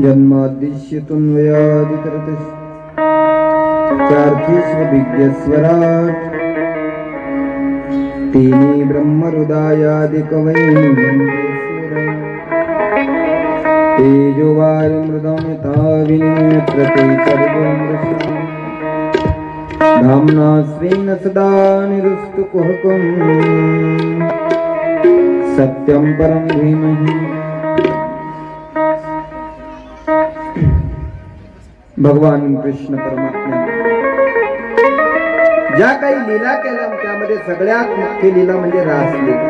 जन्मादिश्यतुन वयादितरतः चार्थीष्वभिज्ञस्वराट् तेनी ब्रह्महृदायादिकवैः तेजोवायुमृदं यथा विनियत्रते सर्वं दृश्यते धाम्ना स्वेन सदा निरुष्टकुहकं सत्यं परं धीमहि। भगवान कृष्ण परमात्मा ज्या काही लीला केल्या त्यामध्ये सगळ्यात मुख्य लीला म्हणजे रासलीला।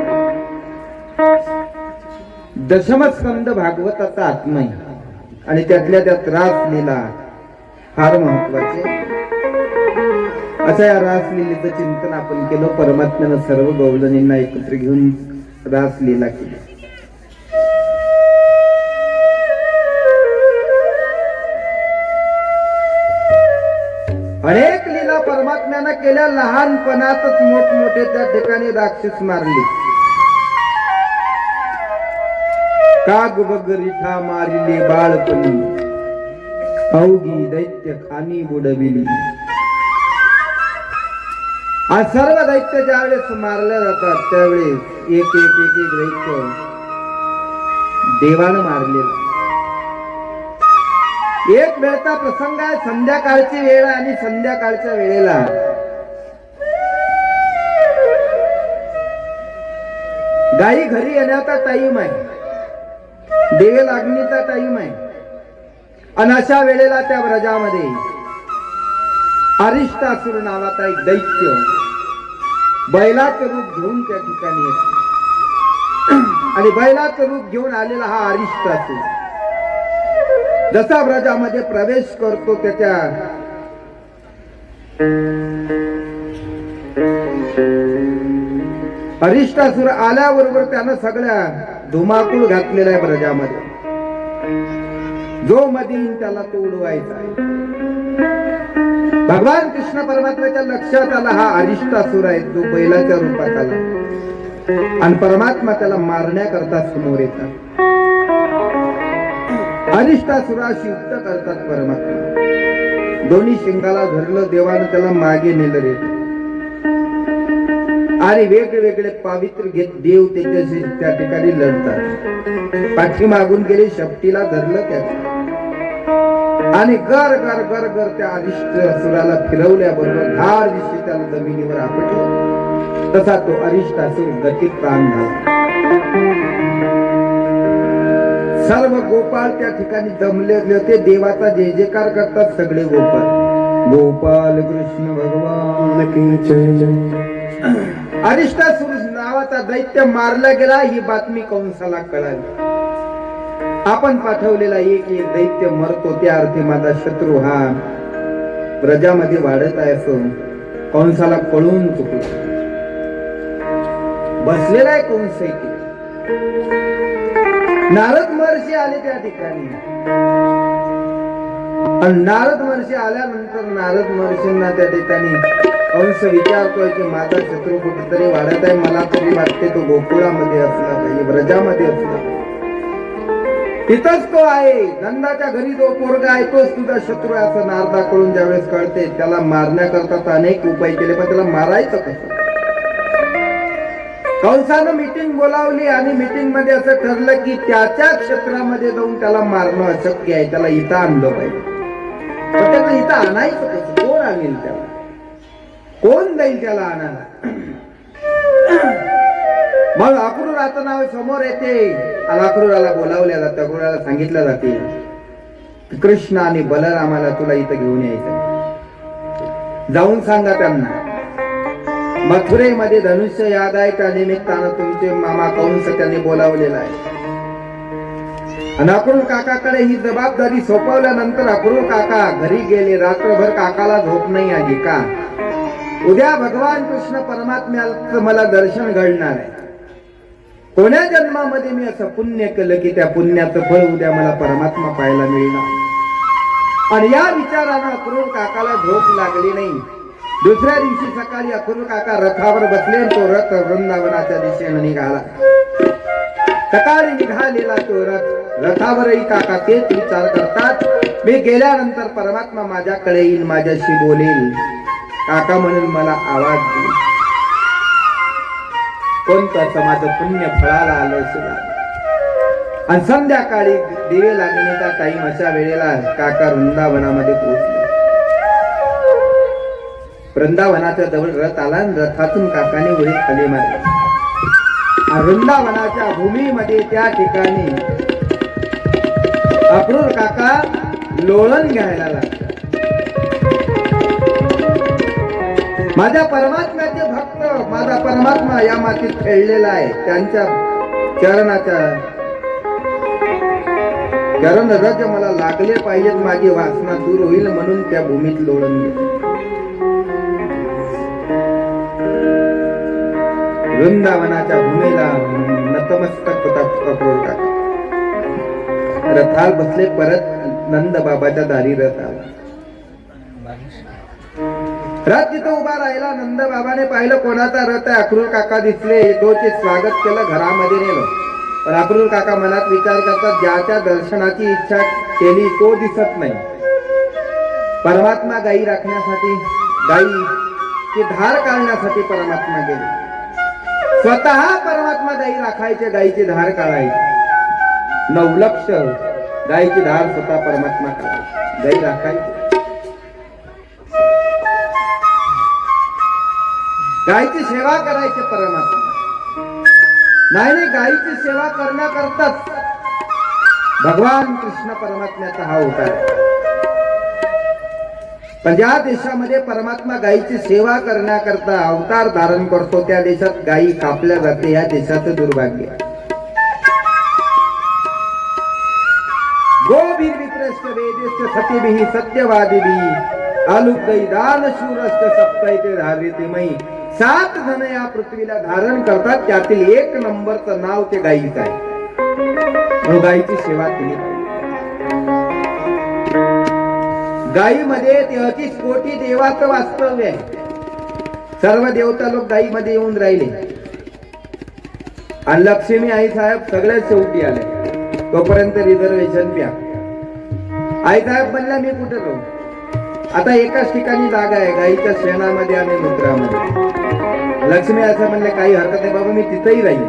दशमस्कंद भागवताचा आत्मा आहे आणि त्यातल्या त्यात रासलीला फार महत्वाचे। अशा या रासलीलेचं चिंतन आपण केलं। परमात्म्यानं सर्व गवळणींना एकत्र घेऊन रासलीला केली। अनेक लीला परमात्म्यानं केल्या। लहानपणातच मोठमोठे त्या ठिकाणी राक्षस मारले। काग बगरिठा मारिले बाळपणी, अवघी दैत्य खानी बुडविली। आज सर्व दैत्य ज्यावेळेस मारले जातात त्यावेळेस एक एक एक एक दैत्य देवानं मारलेला। एक वेळचा प्रसंग आहे। संध्याकाळची वेळ आणि संध्याकाळच्या वेळेला गायी घरी येण्याचा टाइम आहे, देवे लागणीचा टाइम आहे आणि अशा वेळेला त्या व्रजामध्ये अरिष्टासुर नावाचा एक दैत्य बैलाचं रूप घेऊन त्या ठिकाणी येतो आणि बैलाचं रूप घेऊन आलेला हा अरिष्टासुर जसा व्रजामध्ये प्रवेश करतो त्याच्या अरिष्टासुर आल्याबरोबर त्यानं सगळ्या धुमाकूळ घातलेला आहे व्रजामध्ये। जो मधीन त्याला तो उडवायचा आहे। भगवान कृष्ण परमात्म्याच्या लक्षात आला हा अरिष्टासुर आहे जो बैलाच्या रूपात आला आणि परमात्मा त्याला मारण्याकरता समोर येतात। अरिष्टासुराशी युद्ध करतात परमात्मा। दोन्ही शिंगाला धरलं देवानं त्याला मागे नेलं रे आणि वेगवेगळे पावित्र घेत देव त्याच्याशी त्या ठिकाणी लढतात। पाठी मागून गेले शपटीला धरलं त्याच्या आणि गर गर गर गर त्या अरिष्टासुराला फिरवल्याबरोबर धार दिवशी त्याला जमिनीवर आपटलं। तसा तो अरिष्टासुर गतीत प्राण झाला। सर्व गोपाळ त्या ठिकाणी जमले होते। देवाचा जय जयकार करतात सगळे गोपाळ। गोपाल कृष्ण भगवान की जय जय। अरिष्टासुर नावाचा दैत्य मारला गेला ही बातमी कंसाला कळाली। आपण पाठवलेला एक एक दैत्य मरतो, त्या अर्थी माझा शत्रू हा प्रजामध्ये वाढत आहे असं कंसाला कळून चुकलं. बसलेला आहे कंस इथे. नारद महर्षी आले त्या ठिकाणी, आणि नारद महर्षी आल्यानंतर नारद महर्षींना त्या ठिकाणी कंस विचारतोय की माझा शत्रू कुठेतरी वाढत आहे, मला तरी वाटते तो गोकुळामध्ये असला पाहिजे, व्रजामध्ये असला पाहिजे. तिथंच तो आहे, नंदाच्या घरी जो पोरगा आहे तोच तुझा शत्रू आहे असं नारदाकडून ज्यावेळेस कळते, त्याला मारण्याकरता अनेक उपाय केले, पण त्याला मारायचं कसं? कंसानं मीटिंग बोलावली आणि मीटिंग मध्ये असं ठरलं की त्याच्या क्षेत्रामध्ये जाऊन त्याला मारणं अशक्य आहे, त्याला इथं आणलं पाहिजे. पण त्याला इथं आणायचं कसं? कोण आणेल त्याला? कोण जाईल त्याला आणायला? मग अक्रूराचं नाव समोर येते आणि अक्रूराला बोलावल्या जातं. अक्रूराला सांगितलं जाते कृष्ण आणि बलरामाला तुला इथं घेऊन यायचं, जाऊन सांगा त्यांना मथुरेमध्ये धनुष्य याद आहे, त्या निमित्तानं तुमचे मामा कंस त्यांनी बोलावलेला आहे. आणि अक्रूर काकाकडे ही जबाबदारी सोपवल्यानंतर अक्रूर काका घरी गेले. रात्रभर काकाला झोप नाही आली. का? उद्या भगवान कृष्ण परमात्म्याचं मला दर्शन घडणार आहे. कोण्या जन्मामध्ये मी असं पुण्य केलं की त्या पुण्याचं फळ उद्या मला परमात्मा पाहायला मिळणार. आणि या विचारानं अक्रूर काकाला झोप लागली नाही. दुसऱ्या दिवशी सकाळी अक्रूर काका रथावर बसले, तो रथ वृंदावनाच्या दिशेने निघाला. सकाळी निघालेला तो रथावरही काका तेच विचार करतात, मी गेल्यानंतर परमात्मा माझ्याकडे येईल, माझ्याशी बोलेल. काका म्हणून मला आवाज देईल. कोणतं असं माझं पुण्य फळाला आलं सुद्धा. आणि संध्याकाळी दिवे लागण्याचा टाइम अशा वेळेला काका वृंदावनामध्ये पोहोचले. वृंदावनाच्या जवळ रथ आला आणि रथातून काकाने उडी खाली मारली. वृंदावनाच्या भूमीमध्ये त्या ठिकाणी अक्रूर काका लोळण घ्यायला लागला. माझ्या परमात्म्याचे भक्त, माझा परमात्मा या मातीत खेळलेला आहे, त्यांच्या चरण रज मला लागले पाहिजेत, माझी वासना दूर होईल म्हणून त्या भूमीत लोळण घेतलं. वृंदावनाच्या भूमीला नतमस्तक होता अक्रूर काका. रथाल बसले. परत नंद बाबाच्या दारी रथ आला. रथ तिथं उभा राहिला. नंद बाबाने पाहिलं कोणाचा रथ आहे. अक्रूर काका दिसले. दोचे स्वागत केलं, घरामध्ये नेलं. पण अक्रूर काका मनात विचार करतात, ज्याच्या दर्शनाची इच्छा केली तो दिसत नाही. परमात्मा गायी राखण्यासाठी, गायीची धार काढण्यासाठी परमात्मा गेले. स्वतः परमात्मा गायी राखायचे, गायीची धार काढायची. 9 लक्ष गायीची धार स्वतः परमात्मा काढायची, गायी राखायची. गायीची सेवा करायची परमात्मा. नाही, गायीची सेवा करण्याकरताच भगवान कृष्ण परमात्म्याचा हा अवतार आहे. पण ज्या देशामध्ये परमात्मा गायीची सेवा करण्याकरता अवतार धारण करतो, त्या देशात गायी कापल्या जाते. या देशाचं दुर्भाग्य. गोभीर विप्रश्च वेदेश्च सतीभिः सत्यवादिभिः आलुकदै दानशूरश्च सप्तैते धारितिमयी. 7 जण या पृथ्वीला धारण करतात, त्यातील 1 नंबरचं नाव ते गायीचं आहे. गायीची सेवा केली पाहिजे. गायीमध्ये 33 कोटी देवाचं वास्तव्य आहे. सर्व देवता लोक गायीमध्ये येऊन राहिले. आणि लक्ष्मी आई साहेब सगळ्यात शेवटी आले. तोपर्यंत रिझर्वेशन प्या. आई साहेब म्हणल्या मी कुठे राहू? आता एकाच ठिकाणी जागा आहे, गायीच्या शेणामध्ये आणि मूत्रामध्ये. लक्ष्मी असं म्हणले काही हरकत नाही बाबा, मी तिथेही राहील.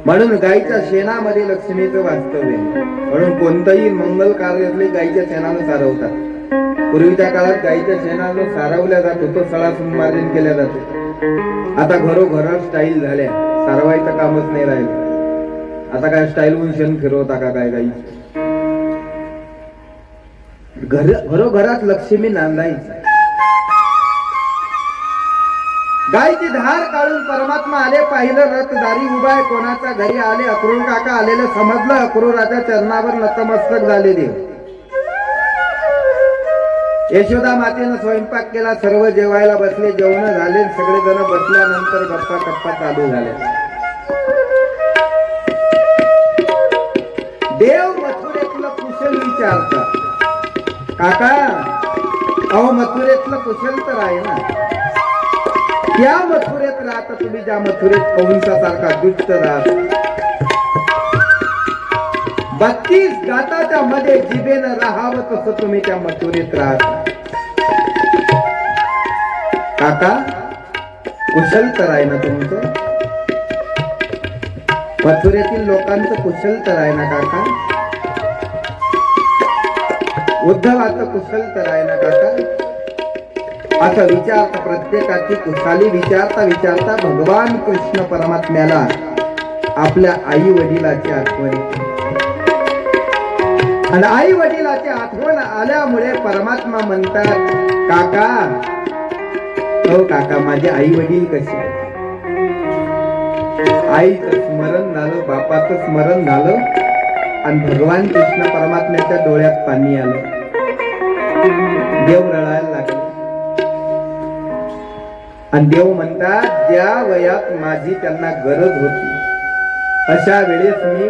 म्हणून गायीच्या शेणामध्ये लक्ष्मीचं वास्तव्य. म्हणून कोणतंही मंगल कार्य असले गायीच्या शेणानं सारवतात. पूर्वीच्या काळात गायीच्या शेणानं सारवल्या जात होतं, सळा संमार्जन केल्या जात होतं. आता घरोघरात स्टाईल झाल्या, सारवायचं कामच नाही राहिलं. आता काय स्टाईल होऊन शेण फिरवता का काय गायी? घरोघरात लक्ष्मी नांदायची. गायची धार काढून परमात्मा आले, पाहिलं रथ दारी उभा आहे, कोणाचा घरी आले, अक्रूर काका आलेलं समजलं, अक्रूराच्या चरणावर नतमस्तक झाले देव. यशोदा मातेनं स्वयंपाक केला, सर्व जेवायला बसले, जेवण झाले, सगळे जण बसल्यानंतर गप्पा टप्पा चालू झाले. देव मथुरेतलं कुशल विचारतात, काका अहो मथुरेतलं कुशल तर आहे ना, त्या मथुरेत राहता तुम्ही ज्या मथुरेत कंसासारखा दुष्ट राहत, 32 गाताच्या मध्ये जिभेनं राहावं तसं तुम्ही त्या मथुरेत राहता. काका कुशल तर आहे ना तुमचं, मथुरेतील लोकांचं कुशल तर आहे ना काका, उद्धवाचं कुशल तर आहे ना काका. असं विचारता, प्रत्येकाची कुशाली विचारता विचारता भगवान कृष्ण परमात्म्याला आपल्या आई वडिलाची आठवण येते. आणि आई वडिलाची आठवण आल्यामुळे परमात्मा म्हणतात, काका हो काका माझे आई वडील कसे आहेत. आईचं स्मरण झालं, बापाचं स्मरण झालं आणि भगवान कृष्ण परमात्म्याच्या डोळ्यात पाणी आलं, देव रडायला लागले. आणि देव म्हणतात, ज्या वयात माझी त्यांना गरज होती अशा वेळेस मी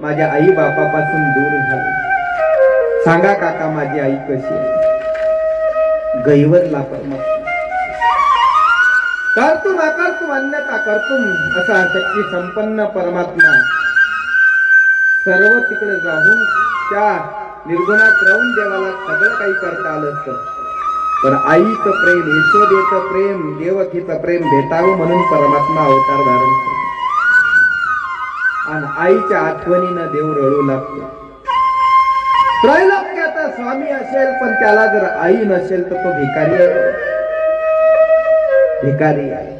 माझ्या आई बापापासून दूर झालो. सांगा काका माझी आई कशी आहे. गैवरला परमात्मा कर्तुम अकर्तुम अन्यथा कर्तुम असा शक्ती संपन्न परमात्मा सर्व तिकडे जाऊन त्या निर्गुणात राहून देवाला सगळं काही करता आलं असतं. पण आईचं प्रेम, यशोदेचं प्रेम, देवकीचं प्रेम भेटावं म्हणून परमात्मा अवतार धारण करतो. आणि आईच्या आठवणीनं देव रडू लागतो. त्रैलोक्याचा स्वामी असेल पण त्याला जर आई नसेल तर तो भिकारी आहे. भिकारी आहे.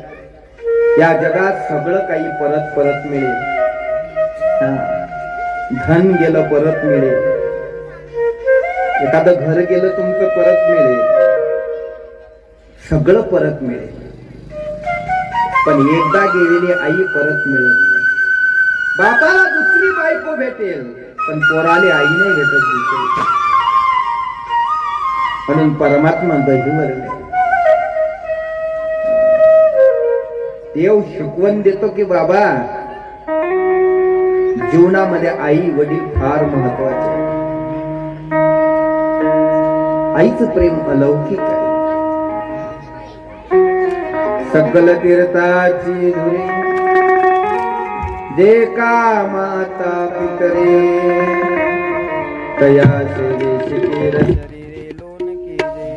या जगात सगळं काही परत परत मिळेल, धन गेलं परत मिळेल, एखादं घर गेलं तुमचं परत मिळेल, सगळं परत मिळेल, पण एकदा गेलेली आई परत मिळत नाही. बापाला दुसरी बायको भेटेल पण पोराले आई नाही भेटत दुसरी. म्हणून परमात्मा गहिवर नाही. देव शिकवण देतो की बाबा जीवनामध्ये आई वडील फार महत्वाचे. आईचं प्रेम अलौकिक आहे. सकल तीर्थाची धुरी जे का माता पितरे तया शरीरे लोन केले.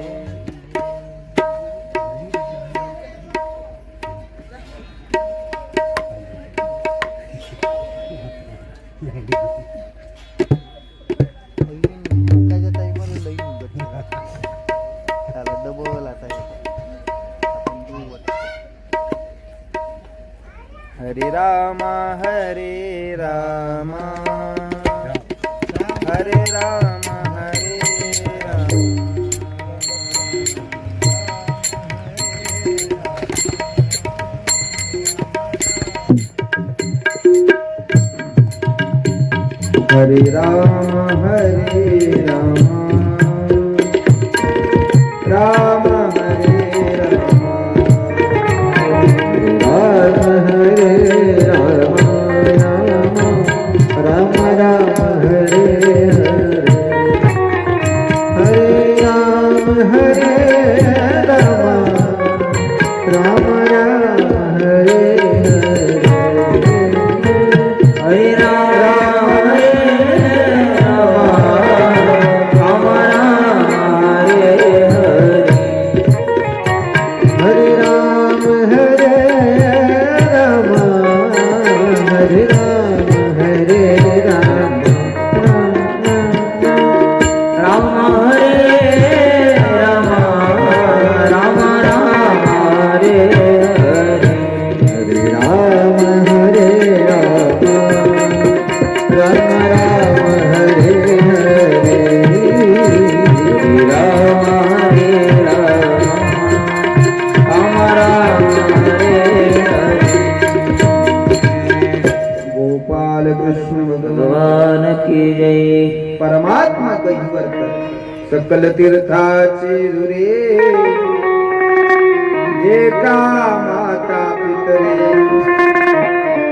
हरे रामा हरे रामा हरे रामा हरे रामा हरे रामा हरे रामा राम हरे रामा राम हरे रामा राम राम हरे हरे हरे राम हरे रामा राम राम हरे हरे हरे राम हरे राम की जय. परमात्मा कैवर्त सकल तीर्थाची धुरे एका माता पितरे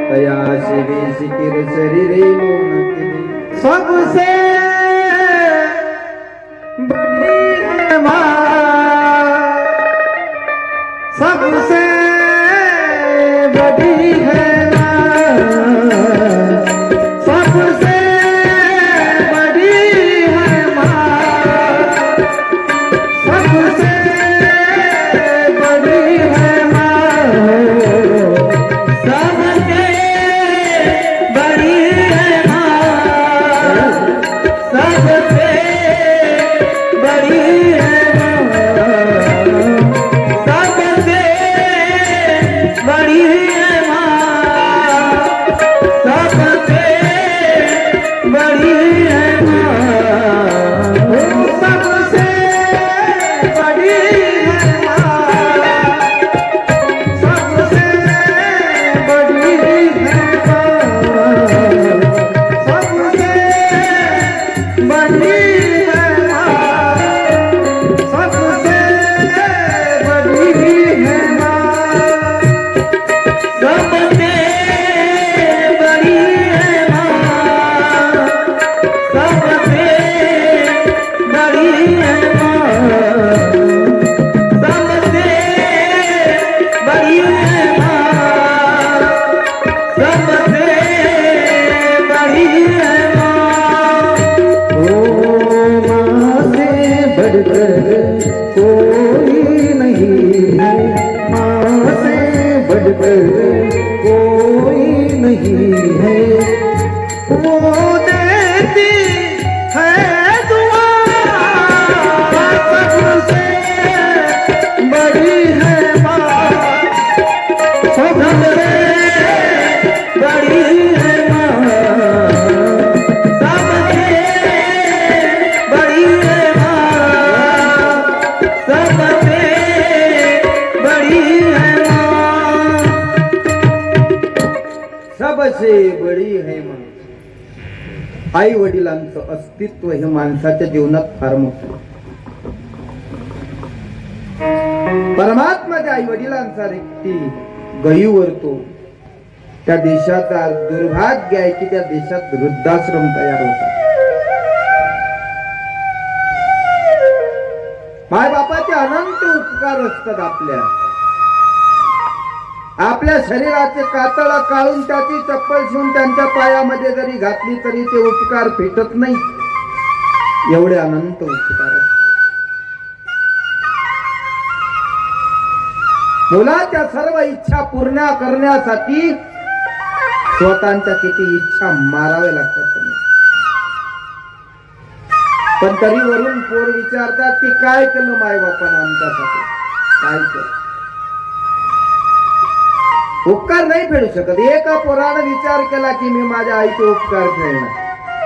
तया शिवी शिखिर शरीरे मोन केले. सबसे बड़ी है माँ, सबसे बड़ी है माँ, सबसे बड़ी है माँ, सबसे बड़ी है माँ, सबसे बड़ी है माँ, सबसे बड़ी है माँ, सबसे बड़ी है माँ, सबसे बड़ी है माँ, सबसे बड़ी है माँ, सबसे बड़ी है माँ, सबसे बड़ी है माँ, सबसे बड़ी है माँ, सबसे बड़ी है माँ, सबसे बड़ी है माँ, सबसे बड़ी है माँ, सबसे बड़ी है माँ. ओ माँ से बढ़कर कोई नहीं है, माँ से बढ़कर कोई नहीं है. वो देती है दुआ, सबसे बड़ी है माँ, सबसे बड़ी है माँ, सबसे बड़ी है माँ, सबसे बड़ी है माँ. सबसे बडी है माँ. आई वडिलांचं अस्तित्व हे माणसाच्या जीवनात फार मोठं. परमात्मा ज्या आई वडिलांचा व्यक्ती गहिवरतो त्या देशाचा दुर्भाग्य आहे की त्या देशात वृद्धाश्रम तयार होतात. माय बापाचे अनंत उपकार असतात आपल्या शरीराचे कातळा काढून त्याची चप्पल शिवून त्यांच्या पायामध्ये जरी घातली तरी ते उपकार फिटत नाही. एवढे अनंत उपकार असतात. मुलाच्या सर्व इच्छा पूर्ण करण्यासाठी स्वतःच्या किती इच्छा मारावे लागतात. पण तरी वरून पोर विचारतात की काय केलं माय बापानं आमच्यासाठी, काय केलं. उपकार नाही फेडू शकत. एका पोरानं विचार केला की मी माझ्या आईचे उपकार फेडणार,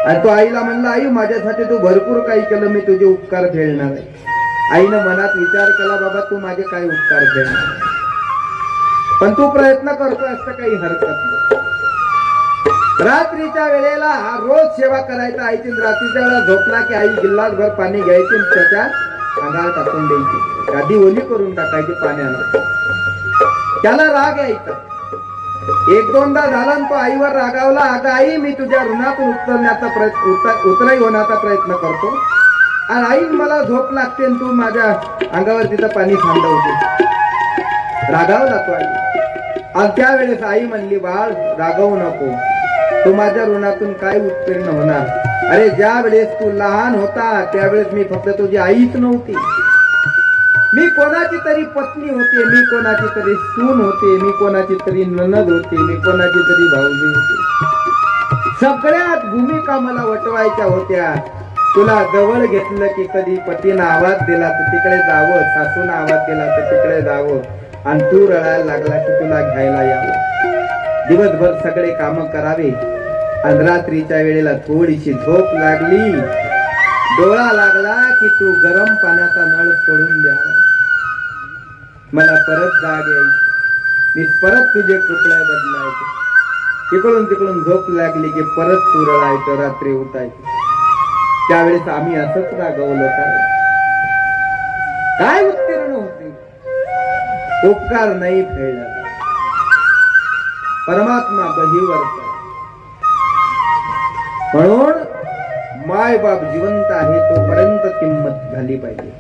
आणि तो आईला म्हणला आई माझ्यासाठी तू भरपूर काही केलं, मी तुझे उपकार फेडणार आहे. आईनं मनात विचार केला बाबा तू माझे काय उपकार फेडणार, पण तू प्रयत्न करतो असं काही हरकत नाही. रात्रीच्या वेळेला हा रोज सेवा करायचा आईची. रात्रीच्या वेळेला झोपला की आई गिल्लासभर पाणी घ्यायची आणि त्याच्या अंगावर टाकून द्यायची, गादी ओली करून टाकायची पाण्यानं. त्याला राग यायचा. एक दोनदा झाला आणि तो आईवर रागावला, अगं आई मी तुझ्या ऋणातून उतराई होण्याचा प्रयत्न करतो आणि आई मला झोप लागते आणि तू माझ्या अंगावर तिथं पाणी थांबवते. रागावला तो आई. आणि त्यावेळेस आई म्हणली बाळ रागावू नको, तू माझ्या ऋणातून काय उत्तीर्ण होणार. अरे ज्या वेळेस तू लहान होता त्यावेळेस मी फक्त तुझी आईच नव्हती, मी कोणाची तरी पत्नी होते, मी कोणाची तरी सून होते, मी कोणाची तरी ननद होते, मी कोणाची तरी भाऊजी होते. सगळ्यात भूमिका मला वटवायच्या होत्या. तुला जवळ घेतलं की कधी पतीनं आवाज दिला तर तिकडे जावं, सासून आवाज दिला तर तिकडे जावं, आणि तू रडायला लागला की तुला घ्यायला यावं. दिवसभर सगळे काम करावे आणि रात्रीच्या वेळेला थोडीशी झोप लागली, डोळा लागला की तू गरम पाण्याचा नळ सोडून द्यावा. मला परत जाग यायची, मी परत तुझे कपडे बदलायचे. इकडून तिकडून झोप लागली की परत तू रडायचं, रात्री उठायचं. त्यावेळेस आम्ही असंच रागवलं काय उत्तीर्ण होते. उपकार नाही फेडला, परमात्मा बहिवर्त. म्हणून माय बाप जिवंत आहे तोपर्यंत किंमत झाली पाहिजे.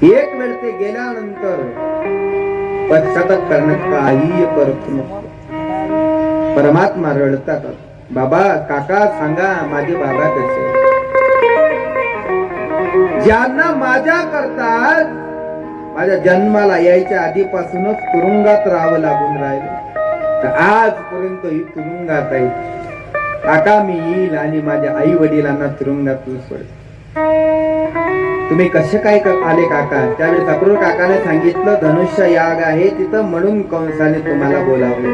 एक वेळ ते गेल्यानंतर पश्चाताप करण्यात काही करत नको. परमात्मा रडतात, बाबा काका सांगा माझे बाबा कसे. ज्यांना माझ्या करतात माझ्या जन्माला यायच्या आधीपासूनच तुरुंगात राहावं लागून राहिलं, तर आजपर्यंत ही तुरुंगात आहे. काका मी येईल आणि माझ्या आई वडिलांना तुरुंगात सोड. तुम्ही कसे काय आले काका. त्यावेळेस अक्रूर काकाने सांगितलं धनुष्य याग आहे तिथं म्हणून कंसाने तुम्हाला बोलावले.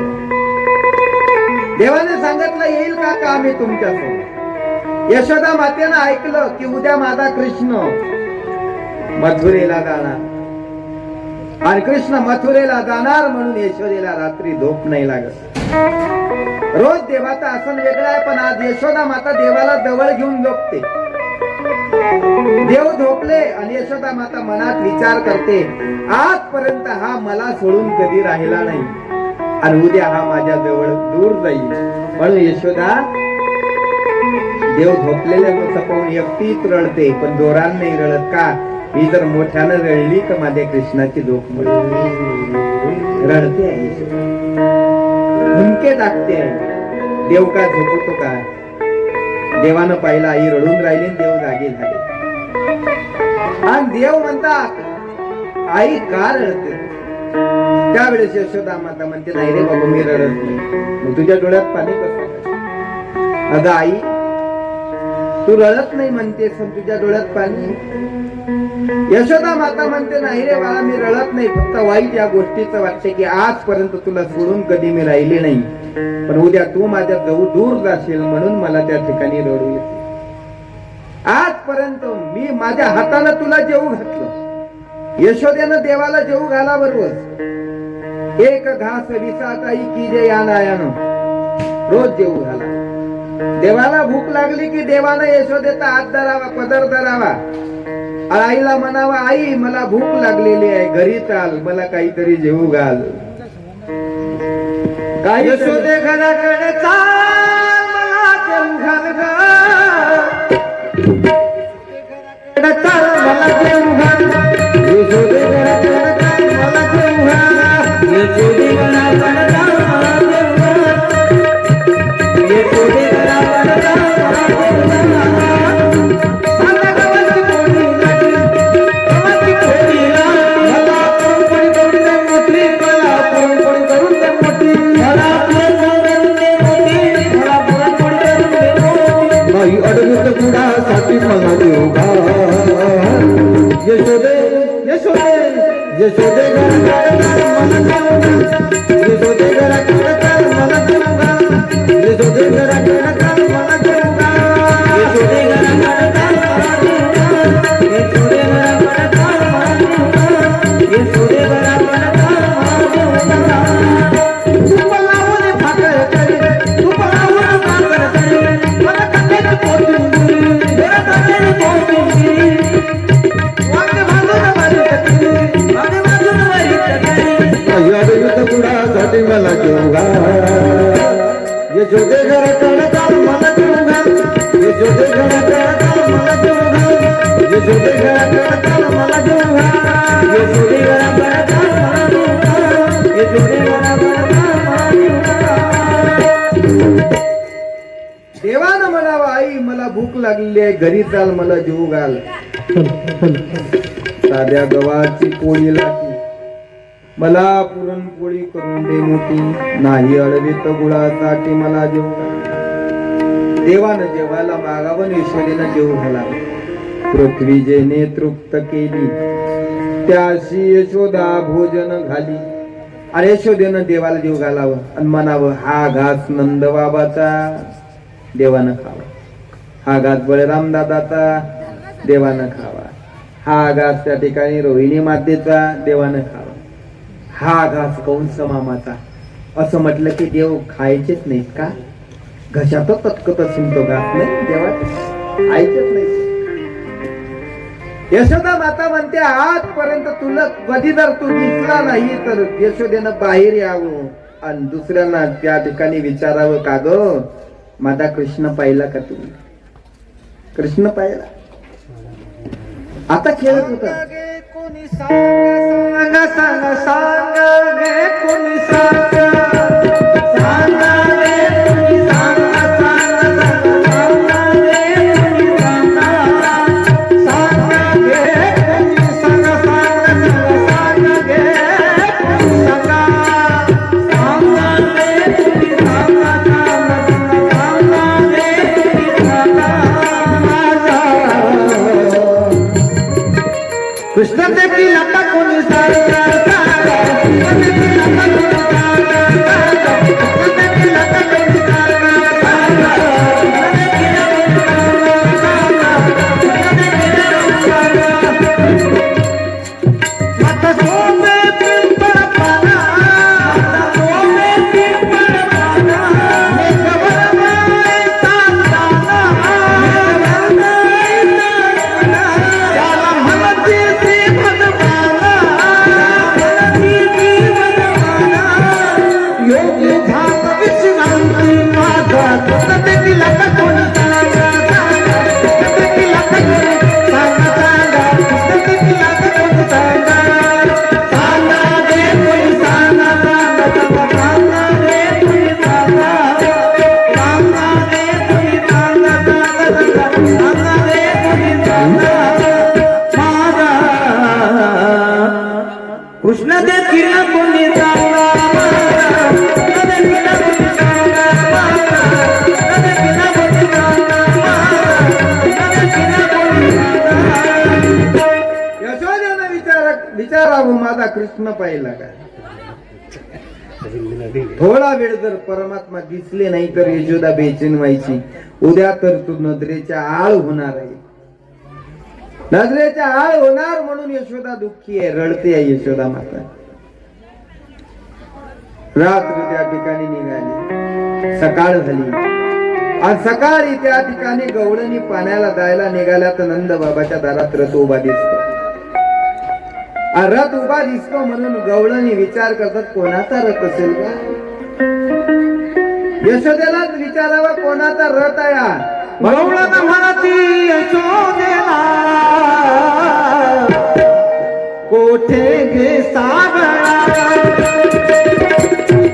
देवाने सांगितलं येईल काका आम्ही तुमच्या सोबत. यशोदा मातेनं ऐकलं की उद्या माझा कृष्ण मथुरेला जाणार आणि कृष्ण मथुरेला जाणार म्हणून यशोदेला रात्री झोप नाही लागत. रोज देवाचं आसन वेगळं आहे, पण आज यशोदा माता देवाला जवळ घेऊन झोपते. देव झोपले आणि यशोदा माता मनात विचार करते आजपर्यंत हा मला सोडून कधी राहिला नाही आणि उद्या हा माझ्या जवळ दूर जाईल. म्हणून यशोदा देव झोपलेल्या सपवून एकटीच रडते, पण जोरान नाही रडत. का मी जर मोठ्यानं रडली तर माझ्या कृष्णाची झोप मोडली. रडते आहे, हुंके टाकते आहे. देव का झोपतो का. देवानं पाहिलं आई रडून राहिली, देव जागे झाले. आणि देव म्हणतात आई का रडते. त्यावेळेस यशोदा माता म्हणते नाही रे बाबा मी रडत नाही. मग तुझ्या डोळ्यात पाणी कसं. अगं आई तू रडत नाही म्हणतेस पण तुझ्या डोळ्यात पाणी. यशोदा माता म्हणते नाही रे बाळा मी रडत नाही, फक्त वाईट या गोष्टीचं वाटते की आजपर्यंत तुला सोडून कधी मी राहिले नाही, पण उद्या तू माझ्या जवळ दूर जाशील म्हणून मला त्या ठिकाणी रडू येते. आजपर्यंत मी माझ्या हातानं तुला जेवू घातलं. यशोदेनं देवाला जेवू घाला बरोबर. एक घास विसाताई की जे या नायानं रोज जेवू घाला. देवाला भूक लागली की देवानं यशोदेचा हात धरावा, पदर धरावा. आईला म्हणावा आई मला भूक लागलेली आहे घरी चाल मला काहीतरी जेवू घाल. काय यशोदे घराकडे चाल मला जेवू घाल ग. चाल मला जेवू घाल. यशोदे घराकडे चाल मला जेवू घाल. यशोदे घराकडे चाल मला जेवू घाल. यशोदे घराकडे चाल मला जेवू घाल. आता गव्हाची पोळी लागली, गव्हाची पोळी लागली. मला पुरणपोळी करून दे मोठी, मला पुरणपोळी करून दे मोठी. मला पुरणपोळी करून दे मोठी, मला पुरणपोळी करून दे मोठी. नाही अडगत गुडासाठी मला देऊ घाल. यशोदे यशोदे यशोदे घराकडे चाल मला जेवू घाल. यशोदे घराकडे चाल मला जेवू घाल. यशोदे घराकडे चाल मला जेवू घाल. यशोदे घराकडे चाल मला जेवू घाल. यशोदे घराकडे चाल मला जेवू घाल. यशोदे घराकडे चाल मला जेवू घाल. तूप लावून भाकर करी, तूप लावून भाकर करी. मला कांद्याची कोथिंबीर, जरा कांद्याची कोथिंबीर. वांगे भाजून वारीत करी, वांगे भाजून वारीत करी. अडगत गुडासाठी मला जेवू घाल. यशोदे घराकडे चाल मला जेवू घाल. यशोदे घराकडे चाल मला जेवू घाल. यशोदे घराकडे चाल मला जेवू घाल. यशोदे घराकडे चाल मला जेवू घाल. यशोदे घराकडे चाल मला जेवू घाल. देवानं म्हणावं आई मला भूक लागलेली आहे घरी चाल मला जेवू घाल. साध्या गव्हाची पोळी लागली, मला पुरणपोळी करून दे मोठी. नाही अळवीत गुळासाठी मला जेवू घाल. देवानं जेवायला मागावं, यशोदेनं जेवू घालावं. पृथ्वी जेने तृप्त केली त्याशी यशोदा भोजन घाली. आणि यशोदेनं देवाला जेवू घालावं आणि म्हणावं हा घास नंद बाबाचा देवानं खावा. हा घास बळराम दादाचा देवानं खावा. हा घास त्या ठिकाणी रोहिणी मातेचा देवानं खावा. हा घास कंस मामाचा असं म्हटलं की देव खायचेच नाहीत का? घशात तत्कत असेल तो घास नाही देवा, खायचेच नाही. यशोदा माता म्हणते आजपर्यंत तुला कधी जर तू दिसला नाही तर यशोदेनं बाहेर यावं आणि दुसऱ्यांना त्या ठिकाणी विचारावं का ग माझा कृष्ण पाहिला का तुम्ही? कृष्ण पाहिला. आता खेळत होता. कोणी सांगा सांगा सांगा गे कोणी सांगा सांगा गे कोणी सांगा सांगा सांगा गे कोणी सांगा सांगा गे कोणी सांगा सांगा सांगा गे कोणी सांगा सांगा गे कोणी सांगा सांगा सांगा गे कोणी सांगा कृष्ण देवी लता कोणी सांगा कृष्ण देवी लता कोणी सांगा कृष्ण देवी लता कोणी माता सोमे पिंपळ पाना माता सोमे पिंपळ पाना त्याला म्हणती योगी झाप विश्रांती माझा कृष्ण देवी लता कोणी सांगा कृष्ण देवी लता कोणी सांगा सांगा कृष्ण देवी लता कोणी सांगा सांगा रे कोणी सांगा सांगा सांगा रे कोणी सांगा सांगा रे कोणी सांगा सांगा सांगा रे कोणी सांगा माझा कृष्ण देवीला कोणी सांगा यशोदेनं विचारावं माझा कृष्ण पाहिला का? थोडा वेळ जर परमात्मा दिसले नाही तर यशोदा बेचैन व्हायची. उद्या तर तू नजरेच्या आळ होणार आहे, नजरेच्या आळ होणार म्हणून यशोदा दुःखी आहे, रडते आहे यशोदा माता. रात्र त्या ठिकाणी निघाली, सकाळ झाली आणि सकाळी त्या ठिकाणी गवळणी पाण्याला जायला निघाल्या तर नंद बाबाच्या दारात रथ उभा दिसतो. रथ उभा दिसतो म्हणून गवळणी विचार करतात कोणाचा रथ असेल का? यशोदेलाच विचारावा कोणाचा रथ आहे हा? गवळण म्हणती यशोदेला कोठे गे साबळा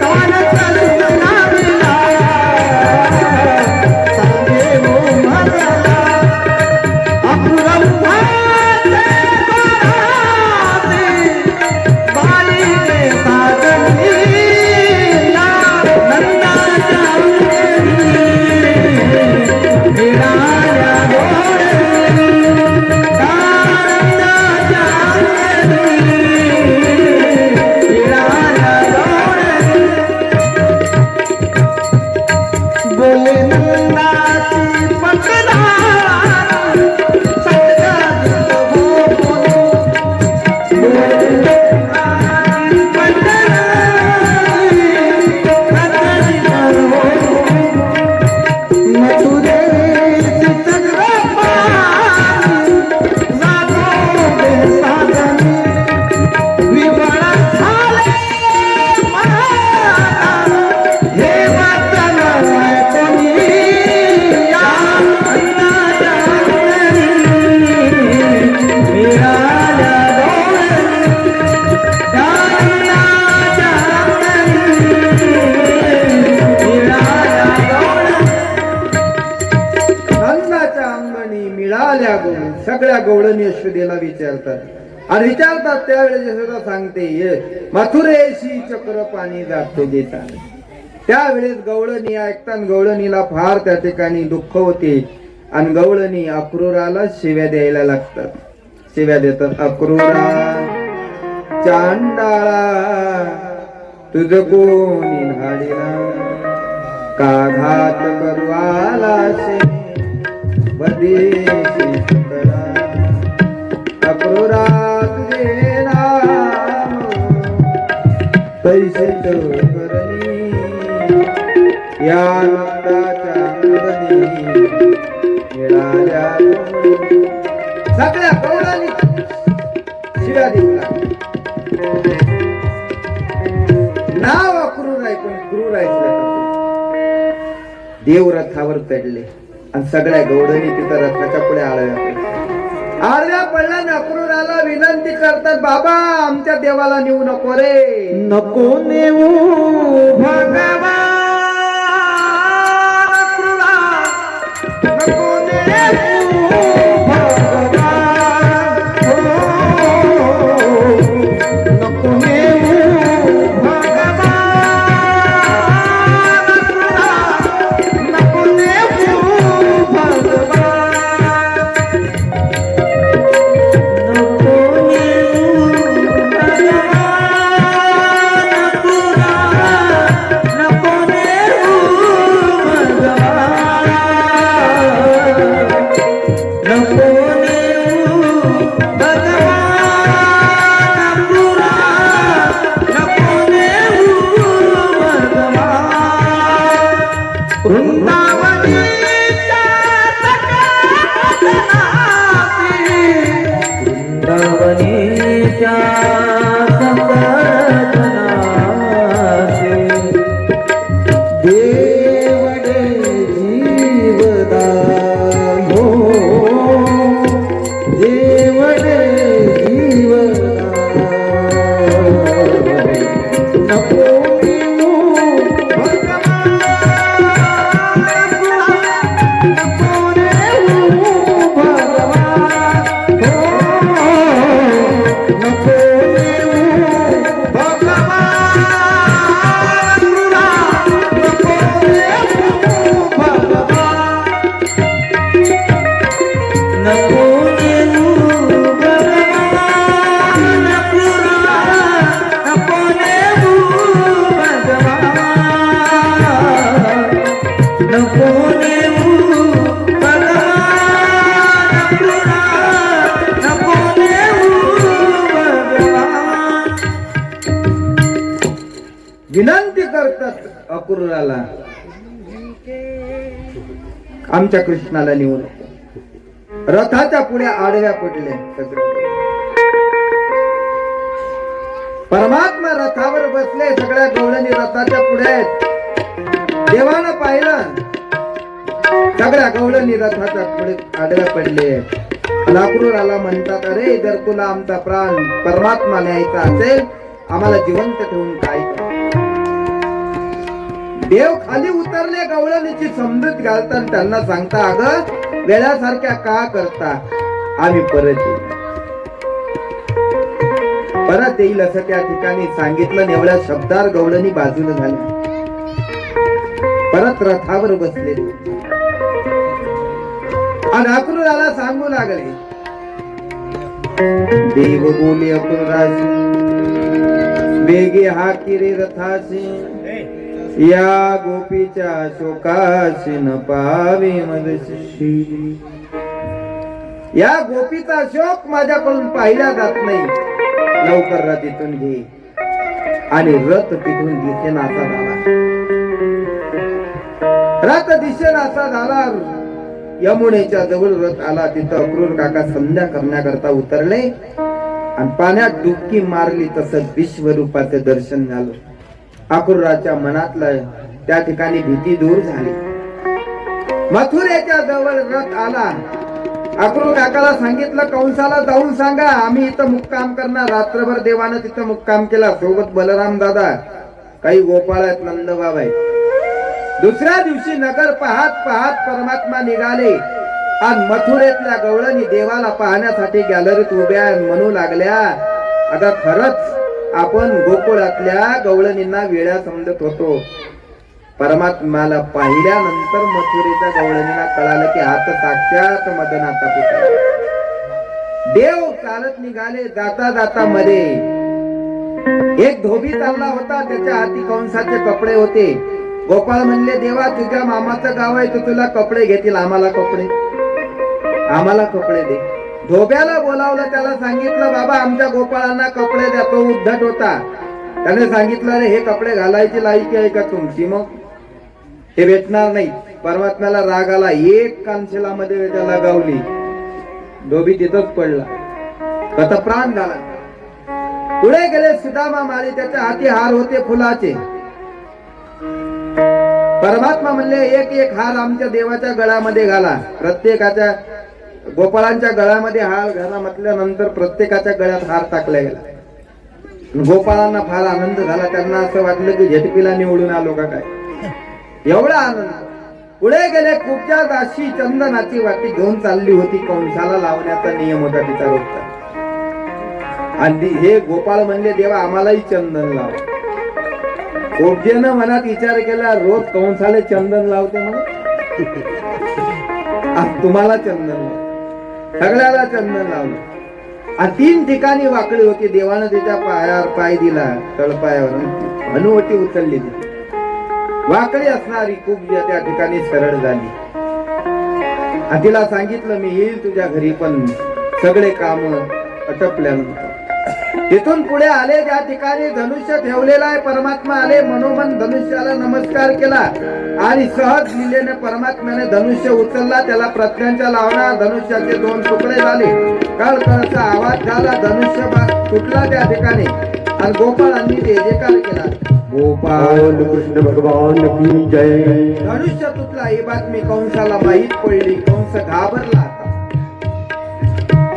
कान चालून लावला सांगे हो मला अपुरम भाते बाई गे सागरी नंदाच्या सगळ्या गवळणी यशोदेला विचारतात आणि विचारतात त्यावेळेस यशोदा सांगते मथुरेशी चक्र पाणी जातो देता. त्यावेळेस गवळणी ऐकतात, गवळणीला फार त्या ठिकाणी दुःख होते आणि गवळणी अक्रूराला शिव्या द्यायला लागतात. शिव्या देतात, अक्रूरा चांडाळा तुझ कोणी धाडिला का घात करू आलाशे बदेशी सुंदरा अक्रूरा तुझे नाम पैसे करणी गवळणी मिळाल्या सगळ्या गवळणी शिव्या देऊ लागल्या. नाव अक्रूर आहे पण क्रूर आहे. देव रथावर चढले आणि सगळ्या गवळणी तिथं रथाच्या पुढे आळव्या पडल्या. अक्रूराला विनंती करतात, बाबा आमच्या देवाला नेऊ नको रे. नको नेऊ भगवान अक्रूरा, नको नेऊ भगवान, नको नेऊ भगवान अक्रूरा, नको नेऊ भगवान. विनंती करतात अक्रूराला, आमच्या कृष्णाला नेऊ नको. रथाच्या पुढे आडव्या पडले सगळे. परमात्मा रथावर बसले, सगळ्या गवळणी रथाच्या पुढे आहेत. देवानं पाहिलं, सगळ्या गवळणी रथाच्या पुढे आडव्या पडले. अक्रूराला म्हणतात, अरे जर तुला आमचा प्राण परमात्मा न्यायचा असेल, आम्हाला जिवंत ठेवून काय कर. देव खाली उतरले, गवळणीची समजूत घालतात, त्यांना सांगता, अगं वेळासारख्या का करता, आम्ही परत येऊ. परत येईल असं त्या ठिकाणी सांगितलं. एवढ्या शब्दार गवळणी बाजूला झाल्या, परत रथावर बसले आणि अक्रूराला सांगू लागले. देव बोले अक्रूराशी, वेगे हा किरे रथाशी, या गोपीच्या शोकाशी न पावे मदशी. या गोपीचा शोक माझ्याकडून पाहिला जात नाही, लवकर रथ इथून घे. आणि रथ तिथून दिसेनासा झाला. रथ दिसेनासा झाला. यमुनेच्या जवळ रथ आला. तिथं अक्रूर काका संध्या करण्याकरता उतरले आणि पाण्यात डुबकी मारली. तसं विश्वरूपाचे दर्शन झालं. अक्रूराच्या मनातलं त्या ठिकाणी भीती दूर झाली. मथुरेच्या जवळ रथ आला. अक्रूर काकाला सांगितलं, कंसाला जाऊन सांगा आम्ही इथं मुक्काम करणार. रात्रभर देवानं तिथं मुक्काम केला. सोबत बलराम दादा, काही गोपाळ आहेत, नंदबाब आहेत. दुसऱ्या दिवशी नगर पाहत पाहत परमात्मा निघाले आणि मथुरेतल्या गवळणी देवाला पाहण्यासाठी गॅलरीत उभ्या म्हणू लागल्या, आता खरंच आपण गोकुळातल्या गवळणींना वेळा समजत होतो. परमात्म्याला पाहिल्यानंतर मथुरेच्या गवळणीला कळालं की हात साक्षात मदनाचा पुतळा. देव चालत निघाले. जाता जाता मध्ये एक धोबी चालला होता. त्याच्या हाती कंसाचे कपडे होते. गोपाळ म्हणले, देवा तुझ्या मामाचं गाव आहे, तर तुला कपडे घेतील, आम्हाला कपडे दे. धोब्याला बोलावलं. त्याला सांगितलं, बाबा आमच्या गोपाळांना कपडे द्या. तो उद्धट होता. त्याने सांगितलं, अरे हे कपडे घालायची लायकी आहे का तुमची? मग हे भेटणार नाही. परमात्म्याला राग आला, एक कांशेलामध्ये त्याला गावली, डोबी तिथंच पडला, गतप्राण झाला. पुढे गेले सुदामा माळी, त्याच्या हाती हार होते फुलाचे. परमात्मा म्हणले एक एक हार आमच्या देवाच्या गळ्यामध्ये घाला. प्रत्येकाच्या गोपाळांच्या गळ्यामध्ये हार घाला म्हटल्यानंतर प्रत्येकाच्या गळ्यात हार टाकला गेला. गोपाळांना फार आनंद झाला. त्यांना असं वाटलं की झटपीला निवडून आलो का काय, एवढा आनंद. पुढे गेले, कुबजा दासी चंदनाची वाटी घेऊन चालली होती. कंसाला लावण्याचा नियम होता तिचा रोजचा. आणि हे गोपाळ म्हणले देवा आम्हालाही चंदन लाव. कोबजेनं मनात विचार केला, रोज कंसाले चंदन लावते म्हणून आज तुम्हाला चंदन लाव. सगळ्याला चंदन लावलं. आणि 3 ठिकाणी वाकडी होती. देवानं तिच्या पायावर पाय दिला, तळपायावर हनुवटी उचलली. वाकडी असणारी कुबजा त्या ठिकाणी सरळ झाली. आणि तिला सांगितलं मी येईल तुझ्या घरी, पण सगळे काम अटपल्यानंतर. तिथून पुढे आले, ज्या ठिकाणी धनुष्य ठेवलेला आहे परमात्मा आले, मनोमन धनुष्याला नमस्कार केला आणि सहज लिलेने परमात्म्याने धनुष्य उचलला. त्याला प्रत्यांच्या लावला. धनुष्याचे 2 तुकडे झाले. कळकळचा आवाज झाला. धनुष्य तुटला त्या ठिकाणी. आणि गोपाळांनी जयजयकार केला, गोपाल कृष्ण भगवान की जय. धनुष्य तुटला ही बातमी कंसाला माहीत पडली. कंस घाबरला.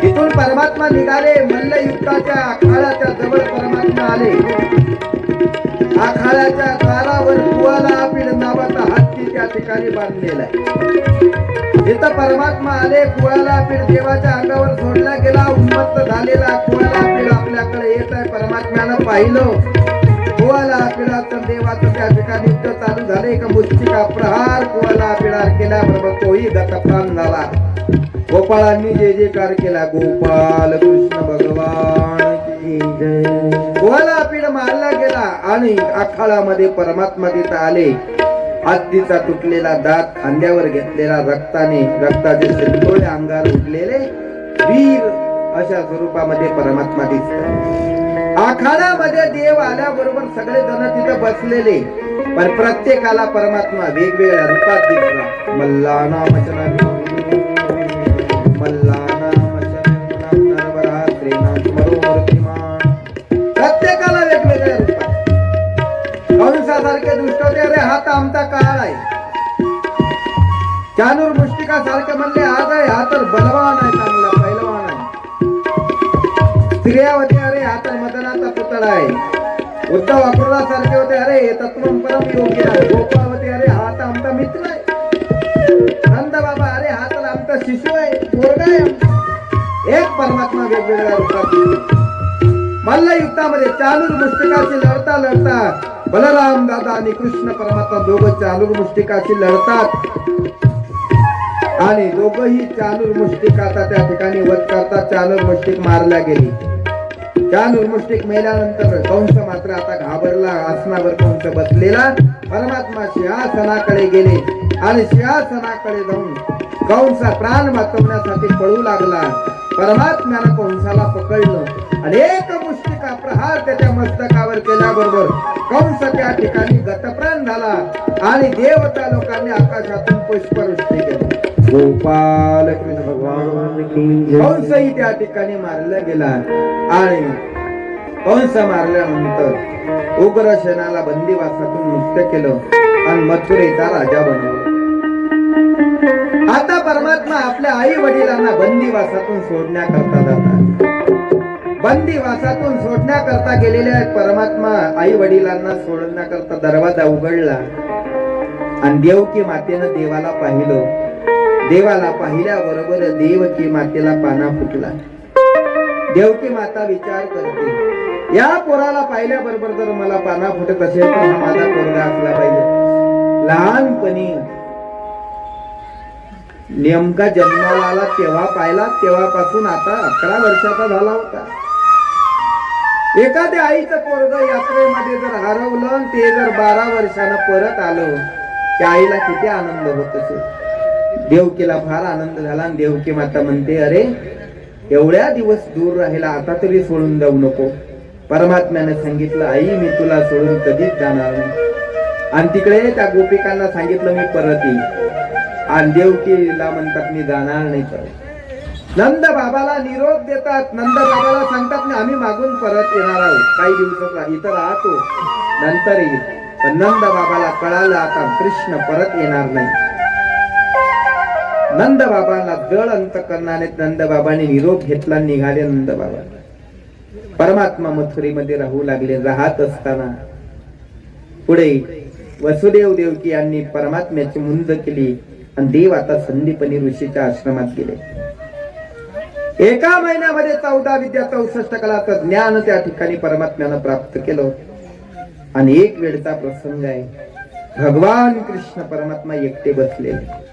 तिथून परमात्मा निघाले. मल्लयुद्धाच्या आखाड्याच्या जवळ परमात्मा आले. आखाड्याच्या दारावर कुवाला पीड नावाचा हत्ती त्या ठिकाणी बांधलेला आहे. तिथं परमात्मा आले. कुवाला पीड देवाच्या अंगावर सोडला गेला. उन्मत्त झालेला कुवाला पीड आपल्याकडे येत आहे. परमात्म्यानं पाहिलं. कुवाला पिडाचं देवाचं त्या ठिकाणी युद्ध चालू झाले. एका मुष्टिका प्रहार कुवाला पिडार केल्याबरोबर तोही गतप्राण झाला. गोपाळांनी जयजयकार केला, गोपाल कृष्ण भगवान की जय. कुवाला पीड मारला गेला आणि आखाडामध्ये परमात्मा तिथं आले. हत्तीचा तुटलेला दात, खांद्यावर घेतलेला रक्ताचे शिंतोडे अंगावर उठलेले वीर अशा स्वरूपामध्ये परमात्मा दिसतात. आखाडामध्ये देव आल्याबरोबर सगळे जण तिथं बसलेले, पण प्रत्येकाला परमात्मा वेगवेगळ्या रूपात दिसला. मल्लाना मचना प्रत्येकाला वेगवेगळ्या रूपात. कंसासारखे दुष्ट होते, अरे हा तर आमचा काळ आहे. चानूर मुष्टिका सारखे म्हणले आज आहे, हा तर बलवान आहे, चांगला पैलवान आहे. स्त्रियावती, अरे हा तर मदनाचा पुतळा आहे. उद्धव अक्रूरा सारखे होते, अरे तत्वम परम योगी आहे. गोपाळवती, अरे हा तर आमचा मित्र आहे. नंद बाबा, अरे हा तर आमचा शिशु आहे, पोरगा आहे. एक परमात्मा वेगवेगळ्या रूपात. मल्लयुद्धामध्ये चालूर मुष्टिकाशी लढता लढता बलराम दादा आणि कृष्ण परमात्मा दोघं चालूर मुष्टिकाशी लढतात आणि दोघही चालूर मुष्टिकाचा त्या ठिकाणी वध करतात. चालूर मुष्टिक मारल्या गेली. चालूर मुष्टिक मेल्यानंतर कंस मात्र आता घाबरला. आसनावर कंस बसलेला. परमात्मा सिंहासनाकडे गेले आणि सिंहासनाकडे जाऊन कंस प्राण वाचवण्यासाठी पळू लागला. परमात्म्यानं कंसाला पकडलं. अनेक मुष्टिका प्रहार त्याच्या मस्तकावर केल्याबरोबर कंस त्या ठिकाणी गतप्राण झाला आणि देवता लोकांनी आकाशातून पुष्पवृष्टी केली. गोपाल कृष्ण भगवान की जय. कंसही त्या ठिकाणी मारला गेला आणि कंस मारल्यानंतर उग्रसेनाला बंदिवासातून मुक्त केलं आणि मथुरेचा राजा बनवला. आता परमात्मा आपल्या आई वडिलांना बंदिवासातून सोडण्याकरता जातात. बंदिवासातून सोडण्याकरता गेलेले परमात्मा आई वडिलांना सोडण्याकरता दरवाजा उघडला आणि देवकी मातेनं देवाला पाहिलं. देवाला पाहिल्याबरोबर देवकी मातेला पाना फुटला. देवकी माता विचार करते, या पोराला पाहिल्याबरोबर जर मला पाना फुटत असेल तर हा माझा पोरगा असला पाहिजे. लहानपणी नेमका जन्माला आला तेव्हा पाहिला, तेव्हापासून आता 11 वर्षाचा झाला होता. एखाद्या आईचं पोरग यात्रेमध्ये जर हरवलं ते जर 12 वर्षानं परत आलं, त्या आईला किती आनंद होत असेल. देवकीला फार आनंद झाला आणि देवकी माता म्हणते, अरे एवढ्या दिवस दूर राहिला, आता तरी सोडून जाऊ नको. परमात्म्याने सांगितलं, आई मी तुला सोडून कधीच जाणार नाही. आणि तिकडे त्या गोपिकांना सांगितलं, मी परत येईल. आणि देवकीला म्हणतात मी जाणार नाही परत. नंद बाबाला निरोप देतात. नंद बाबाला सांगतात मी आम्ही मागून परत येणार आहोत, काही दिवसात इथं राहतो, नंतर येईल. पण नंद बाबाला कळालं आता कृष्ण परत येणार नाही. नंद बाबाला जळ अंतकरणाने नंद बाबांनी निरोप घेतला, निघाले नंद बाबा. परमात्मा मथुरेमध्ये राहू लागले. राहत असताना पुढे वसुदेव देवकी यांनी परमात्म्याची मुंज केली आणि देव आता संदीपनी ऋषीच्या आश्रमात गेले. एका महिन्यामध्ये 14 विद्या 64 कलाचं ज्ञान त्या ठिकाणी परमात्म्यानं प्राप्त केलं. आणि एक वेळचा प्रसंग आहे, भगवान कृष्ण परमात्मा एकटे बसलेले,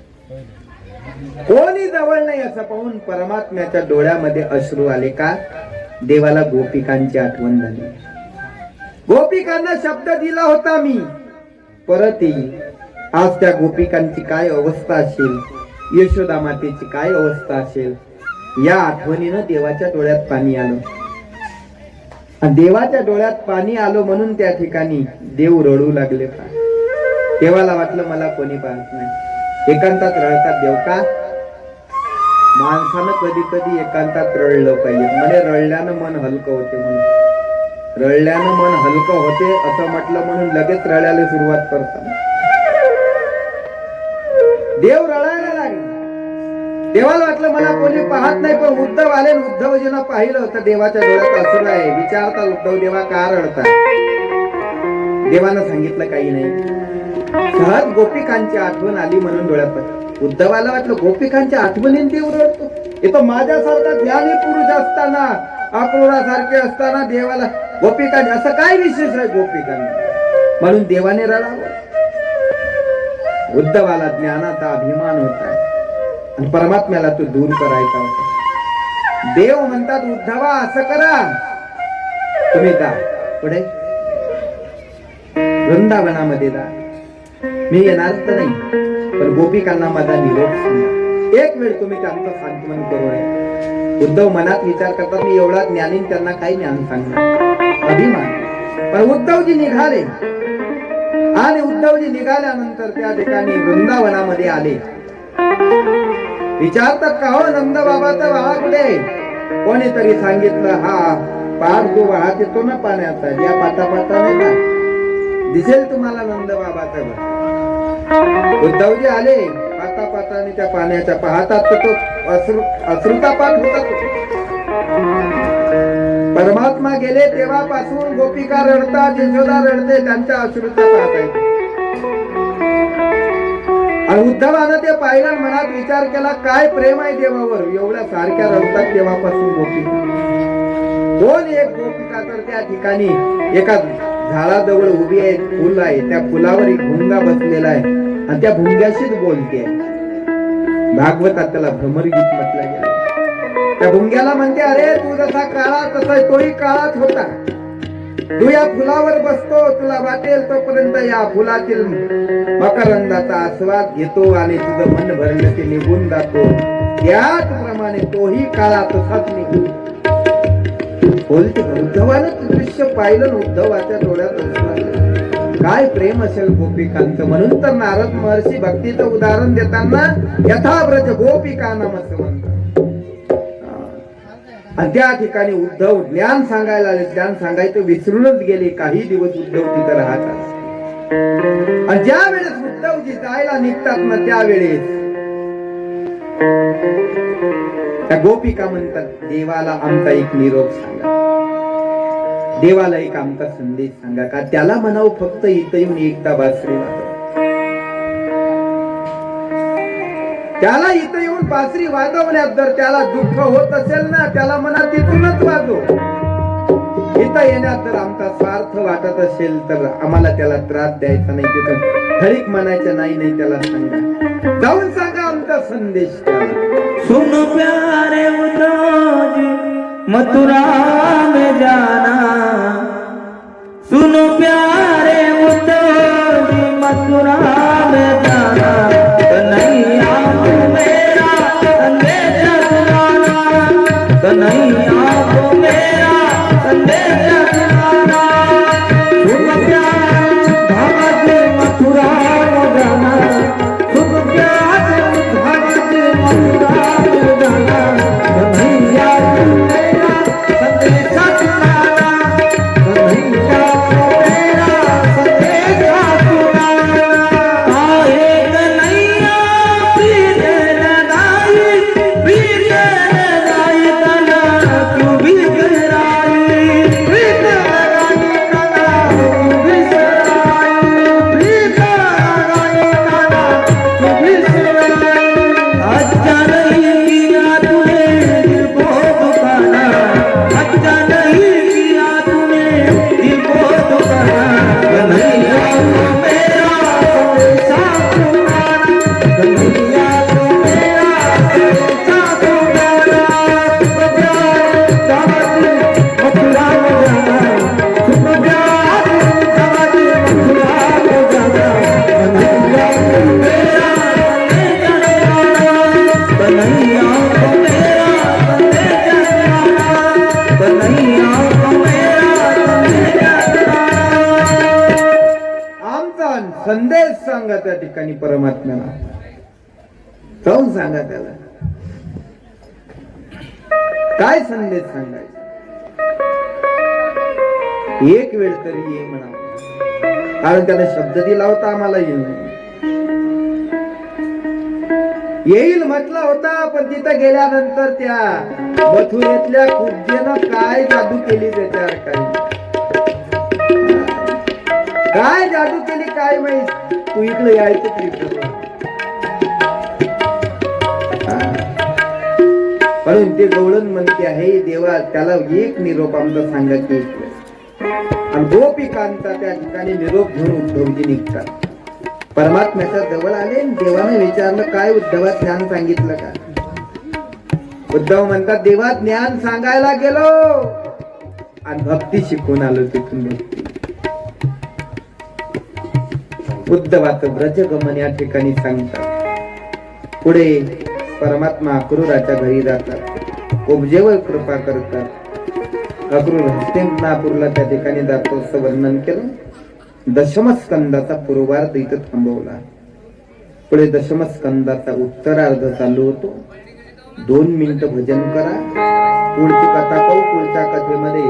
कोणी जवळ नाही असं पाहून परमात्म्याच्या डोळ्यामध्ये अश्रू आले. का? देवाला गोपिकांची आठवण झाली. गोपिकांना शब्द दिला होता मी परत येईल. आज त्या गोपिकांची काय अवस्था असेल, यशोदा मातेची काय अवस्था असेल, या आठवणीनं देवाच्या डोळ्यात पाणी आलं. आणि देवाच्या डोळ्यात पाणी आलं म्हणून त्या ठिकाणी देव रडू लागले. देवाला वाटलं मला कोणी पाहत नाही. एकांतात रडतात देव का? माणसानं कधी कधी एकांतात रडलं पाहिजे. म्हणे रडल्यानं मन हलकं होते, म्हणून रडल्यानं मन हलकं होते असं म्हटलं म्हणून लगेच रडायला सुरुवात करतात. देव रडायला लागले. देवाला वाटलं मला कोणी पाहत नाही. पण उद्धव आले, उद्धवजींना पाहिलं तर देवाच्या डोळ्यात अश्रू आहे. विचारतात उद्धव देवा का रडता? देवानं सांगितलं काही नाही, सहज गोपिकांची आठवण आली म्हणून डोळ्यात. उद्धवाला वाटलं गोपिकांच्या आठवणीने देव रडतो. हे तर माझ्यासारखा ज्ञानी पुरुष असताना, अक्रूरासारखे असताना देवाला गोपिकांचे असं काय विशेष आहे गोपिकांना म्हणून देवाने रडावं? उद्धवाला ज्ञानाचा अभिमान होता आणि परमात्म्याला तो दूर करायचा होता. देव म्हणतात उद्धवा असं करा, तुम्ही जा पुढे वृंदावनामध्ये जा. मी येणार तर नाही, पण गोपिकांना माझा निरोप सांगा. एक वेळ तुम्ही त्यांचं सांत्वन करू नये. उद्धव मनात विचार करतात मी एवढा ज्ञानी, त्यांना काही ज्ञान सांगणार, अभिमान. पण उद्धवजी निघाले आणि उद्धवजी निघाल्यानंतर त्या ठिकाणी वृंदावनामध्ये आले. विचारतात का हो नंद बाबाचा वाहा कुठे? कोणीतरी सांगितलं हा पार जो वाहत येतो ना पाण्याचा, ज्या पाटा पाटा नाही का, दिसेल तुम्हाला नंद बाबाचा. उद्धवजी आले पाटा पाटाने त्या पाण्याच्या, पाहतात तर तो अश्रुतापात होता. परमात्मा गेले तेव्हापासून गोपिका रडतात, यशोदा रडते, त्यांच्या अश्रुतापात आहे. आणि उद्धवानं ते पाहिलं, मनात विचार केला काय प्रेम आहे देवावर, एवढ्या सारख्या रडतात तेव्हापासून गोपिका. दोन एक गोपिका तर त्या ठिकाणी एका झाडाजवळ उभी आहे, फुल आहे, त्या फुलावर एक भुंगा बसलेला आहे आणि त्या भुंग्याशीच बोलते. भागवतात त्याला भ्रमरगीत म्हटलं गेलं. त्या भुंग्याला म्हणते अरे तू जसा काळा तसा तोही काळाच होता. तू या फुलावर बसतो, तुला वाटेल तोपर्यंत या फुलातील मकरंदाचा आस्वाद घेतो आणि तुझं मन भरलं ते निघून जातो. त्याचप्रमाणे तोही काळा तसाच निघून बोलते. उद्धवानं दृश्य पाहिलं, उद्धवाच्या डोळ्यात काय प्रेम असेल गोपिकांचं. म्हणून तर नारद महर्षी भक्तीचं उदाहरण देताना यथाव्रज गोपिका नमस्ते म्हणतात. आणि त्या ठिकाणी उद्धव ज्ञान सांगायला आले, ज्ञान सांगायचं विसरूनच गेले. काही दिवस उद्धव तिथं राहतात. आणि ज्या वेळेस उद्धवजी जायला निघतात ना त्यावेळेस त्या गोपिका म्हणतात देवाला आमचा एक निरोप सांगा, देवाला एक आमचा संदेश सांगा. का त्याला म्हणावं फक्त इथं येऊन एकदा बासरी वाजव, त्याला इथं येऊन बासरी वाजवण्यात जर त्याला दुःख होत असेल ना, त्याला म्हणा तिथूनच वाजव. इथं येण्यात जर आमचा स्वार्थ वाटत असेल तर आम्हाला त्याला त्रास द्यायचा नाही, तिथं घरीक म्हणायचं नाही. नाही त्याला सांगा, जाऊन सांगा आमचा संदेश. सुनो प्यारे उद्धव जी मथुरा में जाना, सुनो प्यारे उद्धव जी मथुरा में जाना, कन्हैया को मेरा संदेश सुनाना, कन्हैया को मेरा संदेश सुनाना। सुन प्यारे भगत मथुरा में जाना, सुन प्यारे त्या ठिकाणी परमात्म्याला. जाऊन सांगा त्याला काय संदेश सांगायचा. एक वेळ तरी ये म्हणा, कारण त्याने शब्द दिला होता आम्हाला येईल म्हटला होता. पण तिथं गेल्यानंतर त्या मथुरेतल्या कुब्जेनं काय जादू केली त्याच्यावर, काय जादू केली काय माहित. तू इकडे यायचं म्हणून ते गवळण म्हणते आहे देवा त्याला एक निरोप आमचा सांगा की. आणि गोपिकांचा त्या ठिकाणी निरोप घेऊन उद्धवजी निघतात. परमात्म्याच्या जवळ आले. देवाने विचारलं काय उद्धवा ज्ञान सांगितलं का. उद्धव म्हणतात देवा ज्ञान सांगायला गेलो आणि भक्ती शिकून आलो. तिथून भक्ती उद्धवाचं ब्रजगमन या ठिकाणी सांगतात. पुढे परमात्मा अक्रूराच्या घरी जातात, उपजेवर कृपा करतात. अक्रूर हस्तिनापूरला त्या ठिकाणी जातो असं वर्णन केलं. दशमस्कंदाचा पूर्वार्ध इथं थांबवला. पुढे दशमस्कंदाचा उत्तरार्ध चालू होतो. 2 मिनिटं भजन करा. पुढची कथा पाहू. पुढच्या कथेमध्ये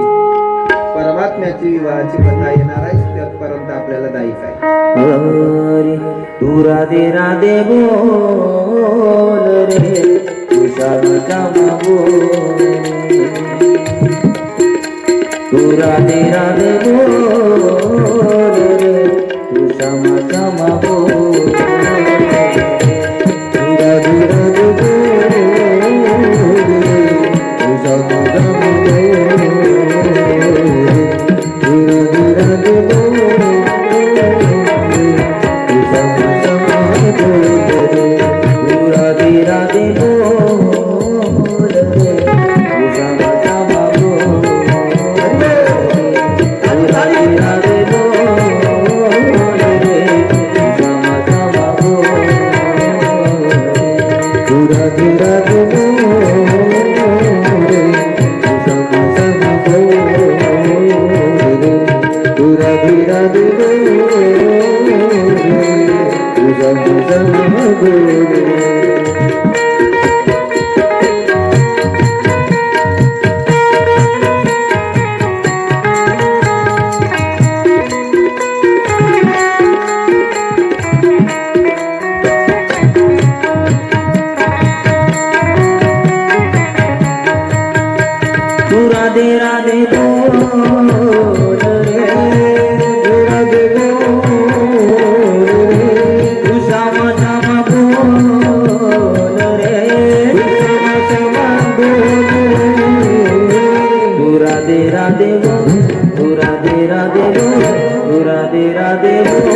परमात्म्याची विवाहाची कथा येणार आहे. त्यापर्यंत आपल्याला जायचं आहे. तू राधे राधे बोल रे, तू श्याम बोल. तू राधे राधे बोल रे, तू श्याम बोल. तू राधे राधे बोल रे, तू श्याम बोल. तू राधे राधे बोल रे, तू श्याम बोल. तू राधे राधे बोल रे, तू श्याम बोल. राधे राधे बोल रे, राधे बोल रे, तू श्याम श्याम बोल रे, तू श्याम बोल रे. तू राधे राधे बोल, तू राधे राधे बोल, तू राधे राधे बोल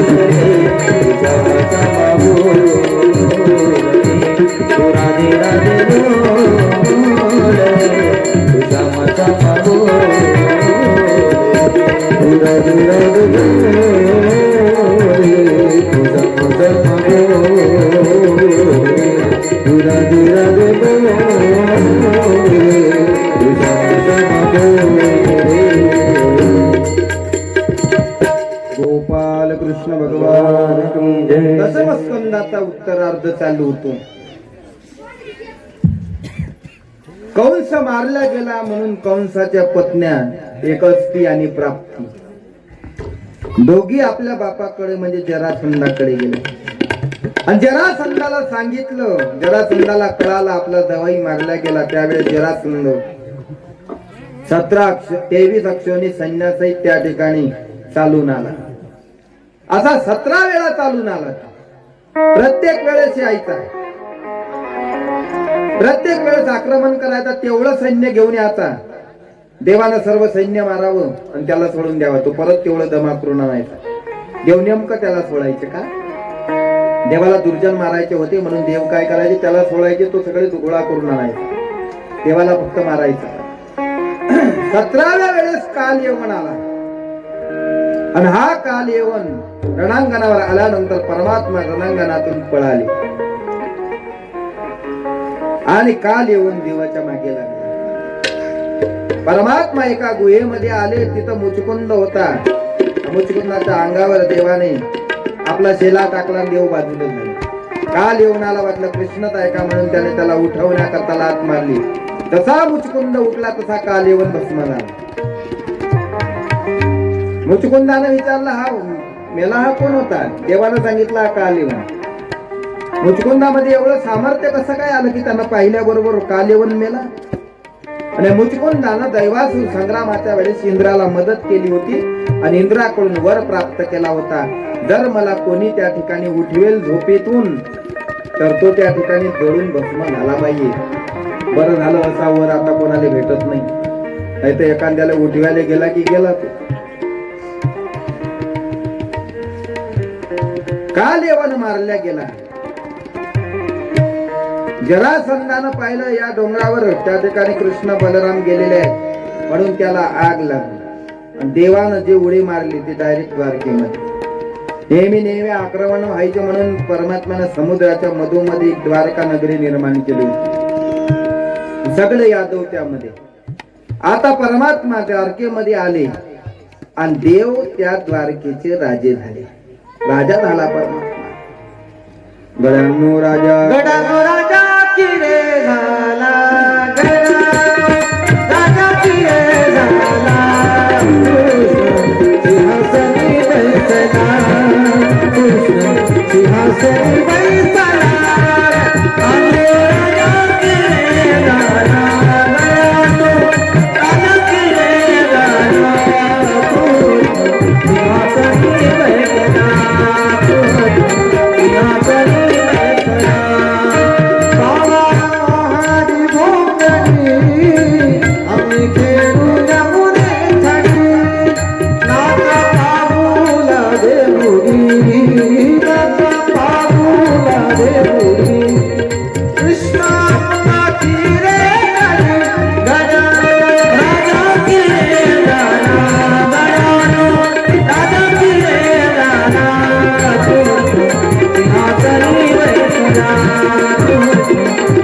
रे, तू श्याम श्याम बोल रे. तू राधे राधे बोल रे, गोपाल कृष्ण भगवान दशमस्कंदाचा उत्तरार्ध चालू होतो. कंस मारला गेला म्हणून कंसाच्या पत्न्या एकस्ती आणि प्राप्ती दोघी आपल्या बापाकडे म्हणजे जरासंधाकडे गेले. आणि जरासंधाला सांगितलं. जरासंधाला कळाला आपला जवाई मारला गेला. त्यावेळेस जरासंध 23 अक्षोनी सैन्यासहित त्या ठिकाणी चालून आला. असा 17 वेळा चालून आला. प्रत्येक वेळेस यायचा, प्रत्येक वेळेस आक्रमण करायचा. तेवढं सैन्य घेऊन यायचा. देवानं सर्व सैन्य मारावं आणि त्याला सोडून द्यावं. तो परत तेवढं दमा करून आणायचा. देव नेमकं त्याला सोडायचे का? देवाला दुर्जन मारायचे होते म्हणून देव काय करायचे, त्याला सोडायचे. तो सगळे गोळा करून आणायचा. देवाला फक्त मारायचा. 17व्या वेळेस काल येऊन आला. आणि हा काल येऊन रणांगणावर आल्यानंतर परमात्मा रणांगणातून पळाले आणि काल येऊन देवाच्या मागे लागला. परमात्मा एका गुहेमध्ये आले. तिथं मुचकुंद होता. मुचकुंदाच्या अंगावर देवाने आपला शेला टाकला आणि देव बाजूला झाला. काल येऊनाला वाटलं कृष्णच आहे का म्हणून त्याने त्याला उठवण्याकरता लात मारली. तसा मुचकुंद उठला तसा काल येऊन भस्म झाला. मुचकुंदाने विचारलं हा मेला हा कोण होता? देवानं सांगितलं हा काल येऊन. मुचकुंदामध्ये एवढं सामर्थ्य कसं काय आलं की त्यांना पाहिल्याबरोबर काल येऊन मेला? आणि मुचकुंदानं दैवासूर संग्रामाच्या वेळेस इंद्राला मदत केली होती आणि इंद्राकडून वर प्राप्त केला होता. जर मला कोणी त्या ठिकाणी उठवेल झोपेतून तर तो त्या ठिकाणी जळून भस्म झाला पाहिजे. बरं झालं असा वर आता कोणाला भेटत नाही. नाही तर एखाद्याला उठवायला गेला की गेला तो. काल येवन मारल्या गेला. जरासंधानं पाहिलं या डोंगरावर त्या ठिकाणी कृष्ण बलराम गेलेले आहेत म्हणून त्याला आग लागली. आणि देवानं जे उडी मारली ती डायरेक्ट द्वारकेमध्ये. नेहमी आक्रमण व्हायचे म्हणून परमात्म्यानं समुद्राच्या मधोमध्ये एक द्वारका नगरी निर्माण केली होती. सगळे यादव त्यामध्ये. आता परमात्मा द्वारकेमध्ये आले आणि देव त्या द्वारकेचे राजे झाले. राजा झाला परमात्मा. गडानो राजा किरे झाला, राजा किरे झाला. सिंहासनी बैसला, कृष्ण सिंहासनी बैसला. राजा किरे झाला, राजा किरे झाला. सिंहासनी बैसला,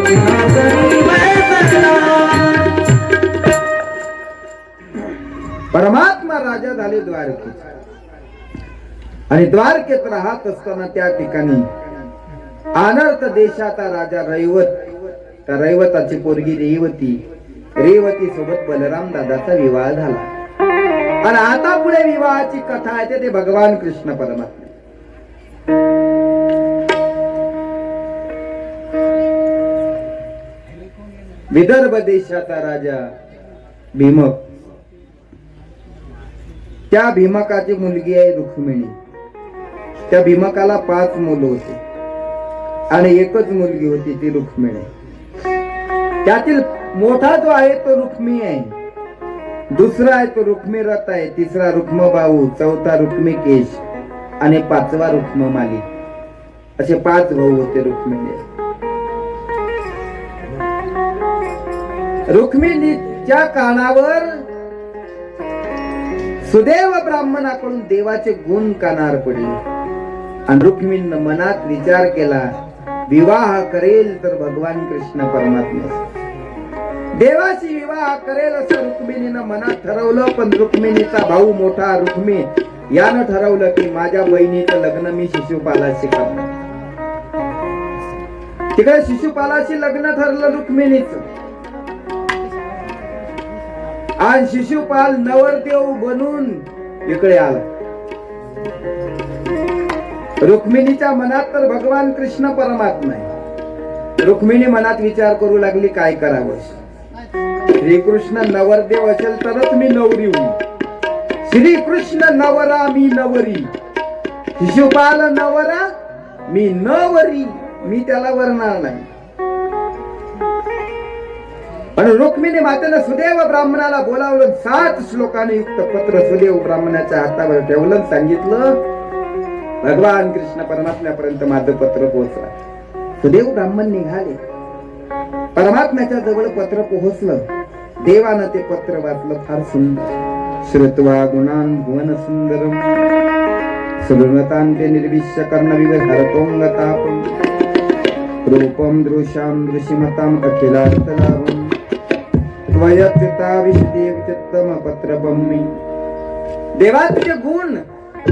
सिंहासनी बैसला. परमात्मा राजा झाले द्वारकेत. आणि द्वारकेत राहत असताना त्या ठिकाणी अनर्थ देशाचा राजा रैवत, त्या रैवताची पोरगी रेवती सोबत बलराम दादाचा विवाह झाला. आणि आता पुढे विवाहाची कथा आहे ते भगवान कृष्ण परमात्मा. विदर्भ देशाचा राजा भीमक, त्या भीमकाची मुलगी आहे रुक्मिणी. त्या भीमकाला 5 मुलं होती आणि एकच मुलगी होती ती रुक्मिणी. त्यातील मोठा जो आहे तो रुक्मी आहे, दुसरा आहे तो रुक्मीरथ आहे, तिसरा रुक्मबाहू, चौथा रुक्मीकेश आणि 5वा रुक्ममाली. असे 5 भाऊ होते रुक्मिणी. रुक्मिणीच्या कानावर सुदैव ब्राह्मणाकडून देवाचे गुण कानावर पडले आणि रुक्मिणीनं मनात विचार केला विवाह करेल तर भगवान कृष्ण परमात्मा देवाशी विवाह करेल असं रुक्मिणीनं मनात ठरवलं. पण रुक्मिणीचा भाऊ मोठा रुक्मी यानं ठरवलं की माझ्या बहिणीचं लग्न मी शिशुपालाशी करणार. तिकडे शिशुपालाशी लग्न ठरलं रुक्मिणीचं. आणि शिशुपाल नवरदेव बनून इकडे आला. रुक्मिणीच्या मनात तर भगवान कृष्ण परमात्मा आहे. रुक्मिणी मनात विचार करू लागली काय करावं. श्रीकृष्ण नवरदेव असेल तरच मी नवरी होईल. श्रीकृष्ण नवरा मी नवरी, शिशुपाल नवरा मी नवरी, मी त्याला वरणार नाही. पण रुक्मिणी मातेनं सुदैव ब्राह्मणाला बोलावलं. 7 श्लोकाने युक्त पत्र सुदैव ब्राह्मणाच्या हातावर ठेवलं. सांगितलं भगवान कृष्ण परमात्म्यापर्यंत माझं पत्र पोहोचलं. सुदैव ब्राह्मण निघाले. परमात्म्याच्या जवळ पत्र पोहोचलं. देवानं ते पत्र वाचलं. फार सुंदर. श्रुत्वा गुणान भुवन सुंदरम सुलभतांते निर्विश्य कर्ण विवहरतोंगतापम रूपम दृश्याम दृश्यमताम अखिलार्थलाभम वयच्युता विष्णु चित्तम पत्रपम्मी. देवाचे गुण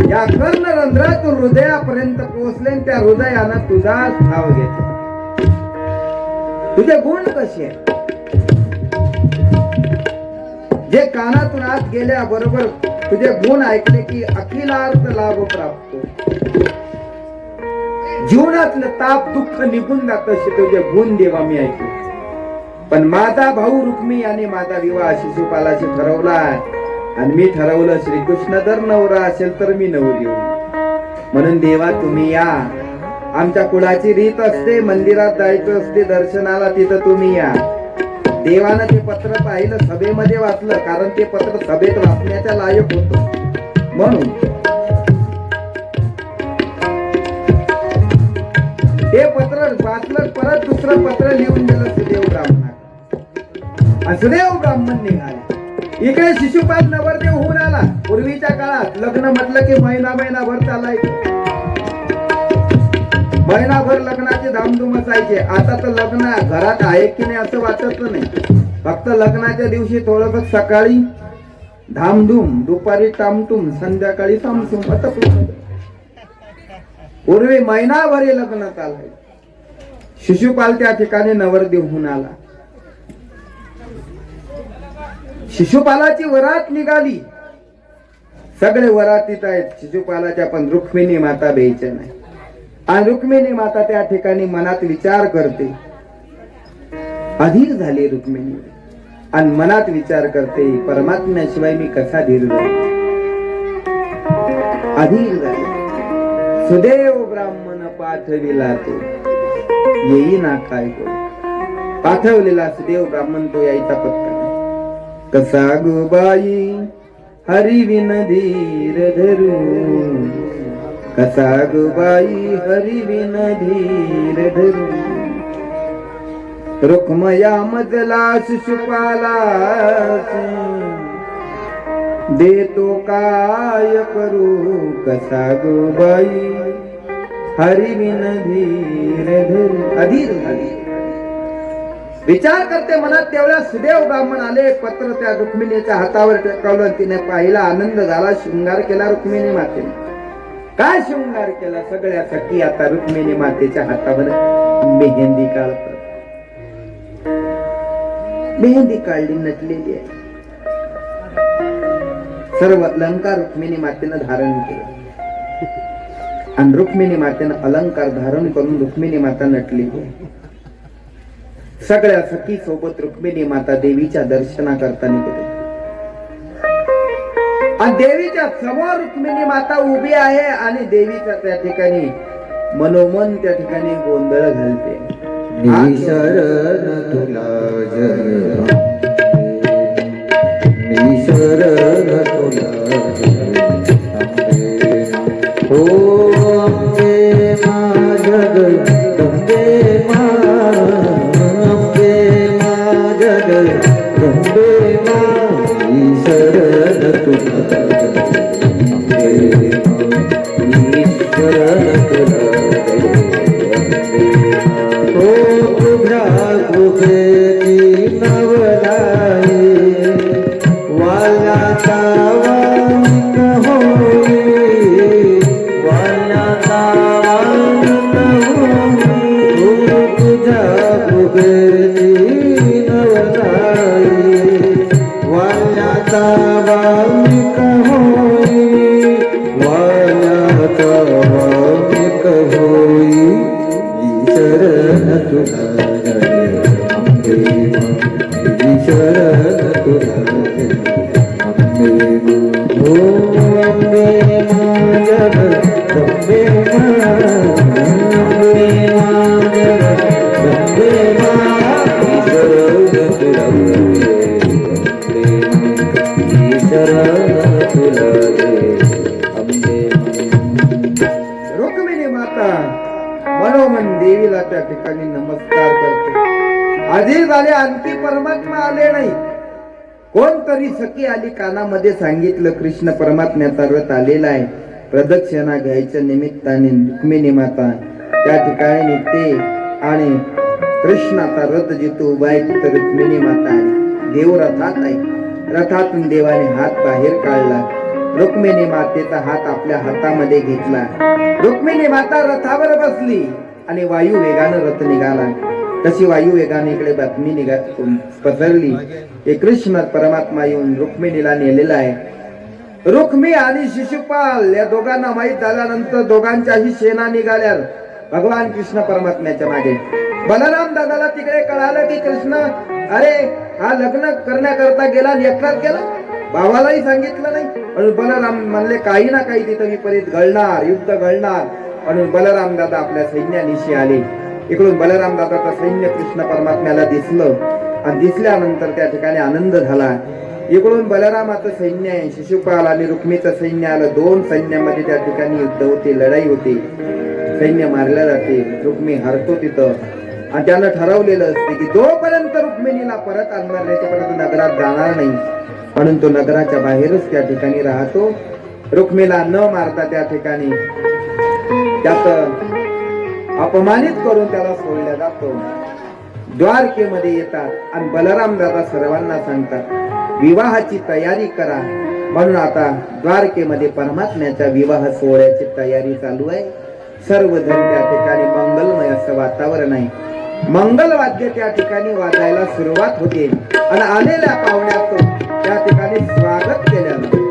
या कर्णरंध्रातून हृदयापर्यंत पोहोचले आणि त्या हृदयानं तुझाच ठाव घेतला. तुझे गुण कसे आहेत? जे कानातून आत गेल्या बरोबर तुझे गुण ऐकले की अखिलार्थ लाभ प्राप्त, जीवनातलं ताप दुःख निघून जात असे तुझे गुण देवा मी ऐकले. पण माझा भाऊ रुक्मी आणि माझा विवाह शिशुपालाशी ठरवला आणि मी ठरवलं श्रीकृष्ण जर नवरा असेल तर मी नवरी होईल. म्हणून देवा तुम्ही या. आमच्या कुळाची रीत असते मंदिरात जायचं असते दर्शनाला, तिथं तुम्ही या. देवानं ते पत्र पाहिलं, सभेमध्ये वाचलं, कारण ते पत्र सभेत वाचण्याच्या लायक होतं. म्हणून ते पत्र वाचलं, परत दुसरं पत्र लिहून दिलं सुदेव ब्राह्मणाला. सुदेव ब्राह्मण निघाले. इकडे शिशुपाल नवरदेव होऊन आला. पूर्वीच्या काळात लग्न म्हटलं की महिनाभर चालायचं. महिनाभर लग्नाचे धामधूम असायचे. आता तर लग्न घरात आहे की नाही असं वाटत नाही. फक्त लग्नाच्या दिवशी थोडस सकाळी धामधूम, दुपारी टामटूम, संध्याकाळी सामसूम. आता पूर्वी महिनाभर हे लग्न चालायचे. शिशुपाल त्या ठिकाणी नवरदेव होऊन आला. शिशुपालाची वरात निघाली. सगळे वरातीत आहेत शिशुपालाच्या, पण रुक्मिणी माता बेचैन नाही. आणि रुक्मिणी माता त्या ठिकाणी मनात विचार करते. अधीर झाली रुक्मिणी आणि मनात विचार करते परमात्म्याशिवाय मी कसा धीर राहील. अधीर झाली. सुदेव ब्राह्मण पाठविला तो येई ना काय करू. पाठवलेला सुदेव ब्राह्मण तो यायचा पत्ता नाही. कसा गुबाई हरिविन धीर धरू, कसा गुबाई हरिविन धीर धरू. रुक्मया मजला शिशुपाला देतो काय करू. कसा गुबाई हरिविन धीर धरू. अधीर झाली. विचार करते मनात. तेवढ्या सुदेव ब्राह्मण आले. पत्र त्या रुक्मिणीच्या हातावर टेकवलं. तिने पाहिला, आनंद झाला. शृंगार केला रुक्मिणी मातेने. काय शृंगार केला? सगळ्या सखी आता रुक्मिणी मातेच्या हातावर मेहंदी काढतात. मेहंदी काढली, नटलेली आहे. सर्व अलंकार रुक्मिणी मातेनं धारण केलं आणि रुक्मिणी मातेनं अलंकार धारण करून रुक्मिणी माता नटलेली आहे. सगळ्या सखी सोबत रुक्मिणी माता देवीच्या दर्शना करताना गेली. आणि देवीच्या समोर रुक्मिणी माता उभी आहे आणि देवीचा त्या ठिकाणी मनोमन त्या ठिकाणी गोंधळ घालते. मी शरण तुला जय, मी शरण तुला जय. हो अम्बे मा जगदंबे मा, अम्बे मा जगदंबे मा, मी शरण तुला जय. अम्बे मा, मी शरण तुला जय. कृपेची नवलाई वाल्याचा वामिक होई, वाल्याचा वामिक होई. तुझ्या कृपेची नवलाई वाल्याचा वामिक होई, वाल्याचा वामिक होई. शरण तुला जय अम्बे मा, शरण तुला जय अम्बे मा. हो अम्बे मा जगदंबे मा, अम्बे मा जगदंबे मा, शरण तुला जय अम्बे मा, शरण तुला जय अम्बे मा. रुक्मिणी माता मनोमन देवीला त्या ठिकाणी नमस्कार करते. आधी झाले, आणखी परमात्मा आले नाही. कोणतरी सखी आली, कानामध्ये सांगितलं कृष्ण परमात्म्याचा रथ आलेला आहे. प्रदक्षिणा घ्यायच्या निमित्ताने रुक्मिणी माता त्या ठिकाणी निघते आणि कृष्णाचा रथ जिथं उभा आहे तिथं रुक्मिणी माता आली. देव रथात आहे. रथातून देवाने हात बाहेर काढला रुक्मिणी मातेचा हात आपल्या हातामध्ये घेतला. रुक्मिणी माता रथावर बसली आणि वायू वेगानं रथ निघाला. तशी वायू वेगाने इकडे बातमी पसरली की कृष्ण परमात्मा येऊन रुक्मिणीला नेलेला आहे. रुक्मी आणि शिशुपाल या दोघांना माहीत झाल्यानंतर दोघांच्याही सेना निघाल्या भगवान कृष्ण परमात्म्याच्या मागे. बलराम दादाला तिकडे कळालं की कृष्ण अरे हा लग्न करण्याकरता गेला आणि एकटाच गेला, भावालाही सांगितलं नाही. म्हणून बलराम म्हणले काही ना काही तिथं विपरीत घडणार, युद्ध घडणार. म्हणून बलराम दादा आपल्या सैन्यानिशी आले. इकडून बलराम दादाचं सैन्य कृष्ण परमात्म्याला दिसलं आणि दिसल्यानंतर त्या ठिकाणी आनंद झाला. इकडून बलरामाचं सैन्य आहे, शिशुपाल आणि रुक्मीचं सैन्य आलं. दोन सैन्यामध्ये त्या ठिकाणी युद्ध होते, लढाई होते. सैन्य मारल्या जाते, रुक्मी हरतो तिथं. आणि त्यानं ठरवलेलं असते की जोपर्यंत रुक्मिणीला परत आणणार नाही तोपर्यंत नगरात जाणार नाही. म्हणून तो नगराच्या बाहेरच त्या ठिकाणी राहतो. रुक्मीला न मारता त्या ठिकाणी त्यात अपमानित करून त्याला सोडल्या जातो. द्वारकेमध्ये येतात आणि बलराम दादा सर्वांना सांगतात विवाहाची तयारी करा. म्हणून आता द्वारकेमध्ये परमात्म्याच्या विवाह सोहळ्याची तयारी चालू आहे. सर्वजण त्या ठिकाणी मंगलमय असं वातावरण आहे. मंगलवाद्य त्या ठिकाणी वाजायला सुरुवात होते आणि आलेल्या पाहुण्याचं त्या ठिकाणी स्वागत केल्यानं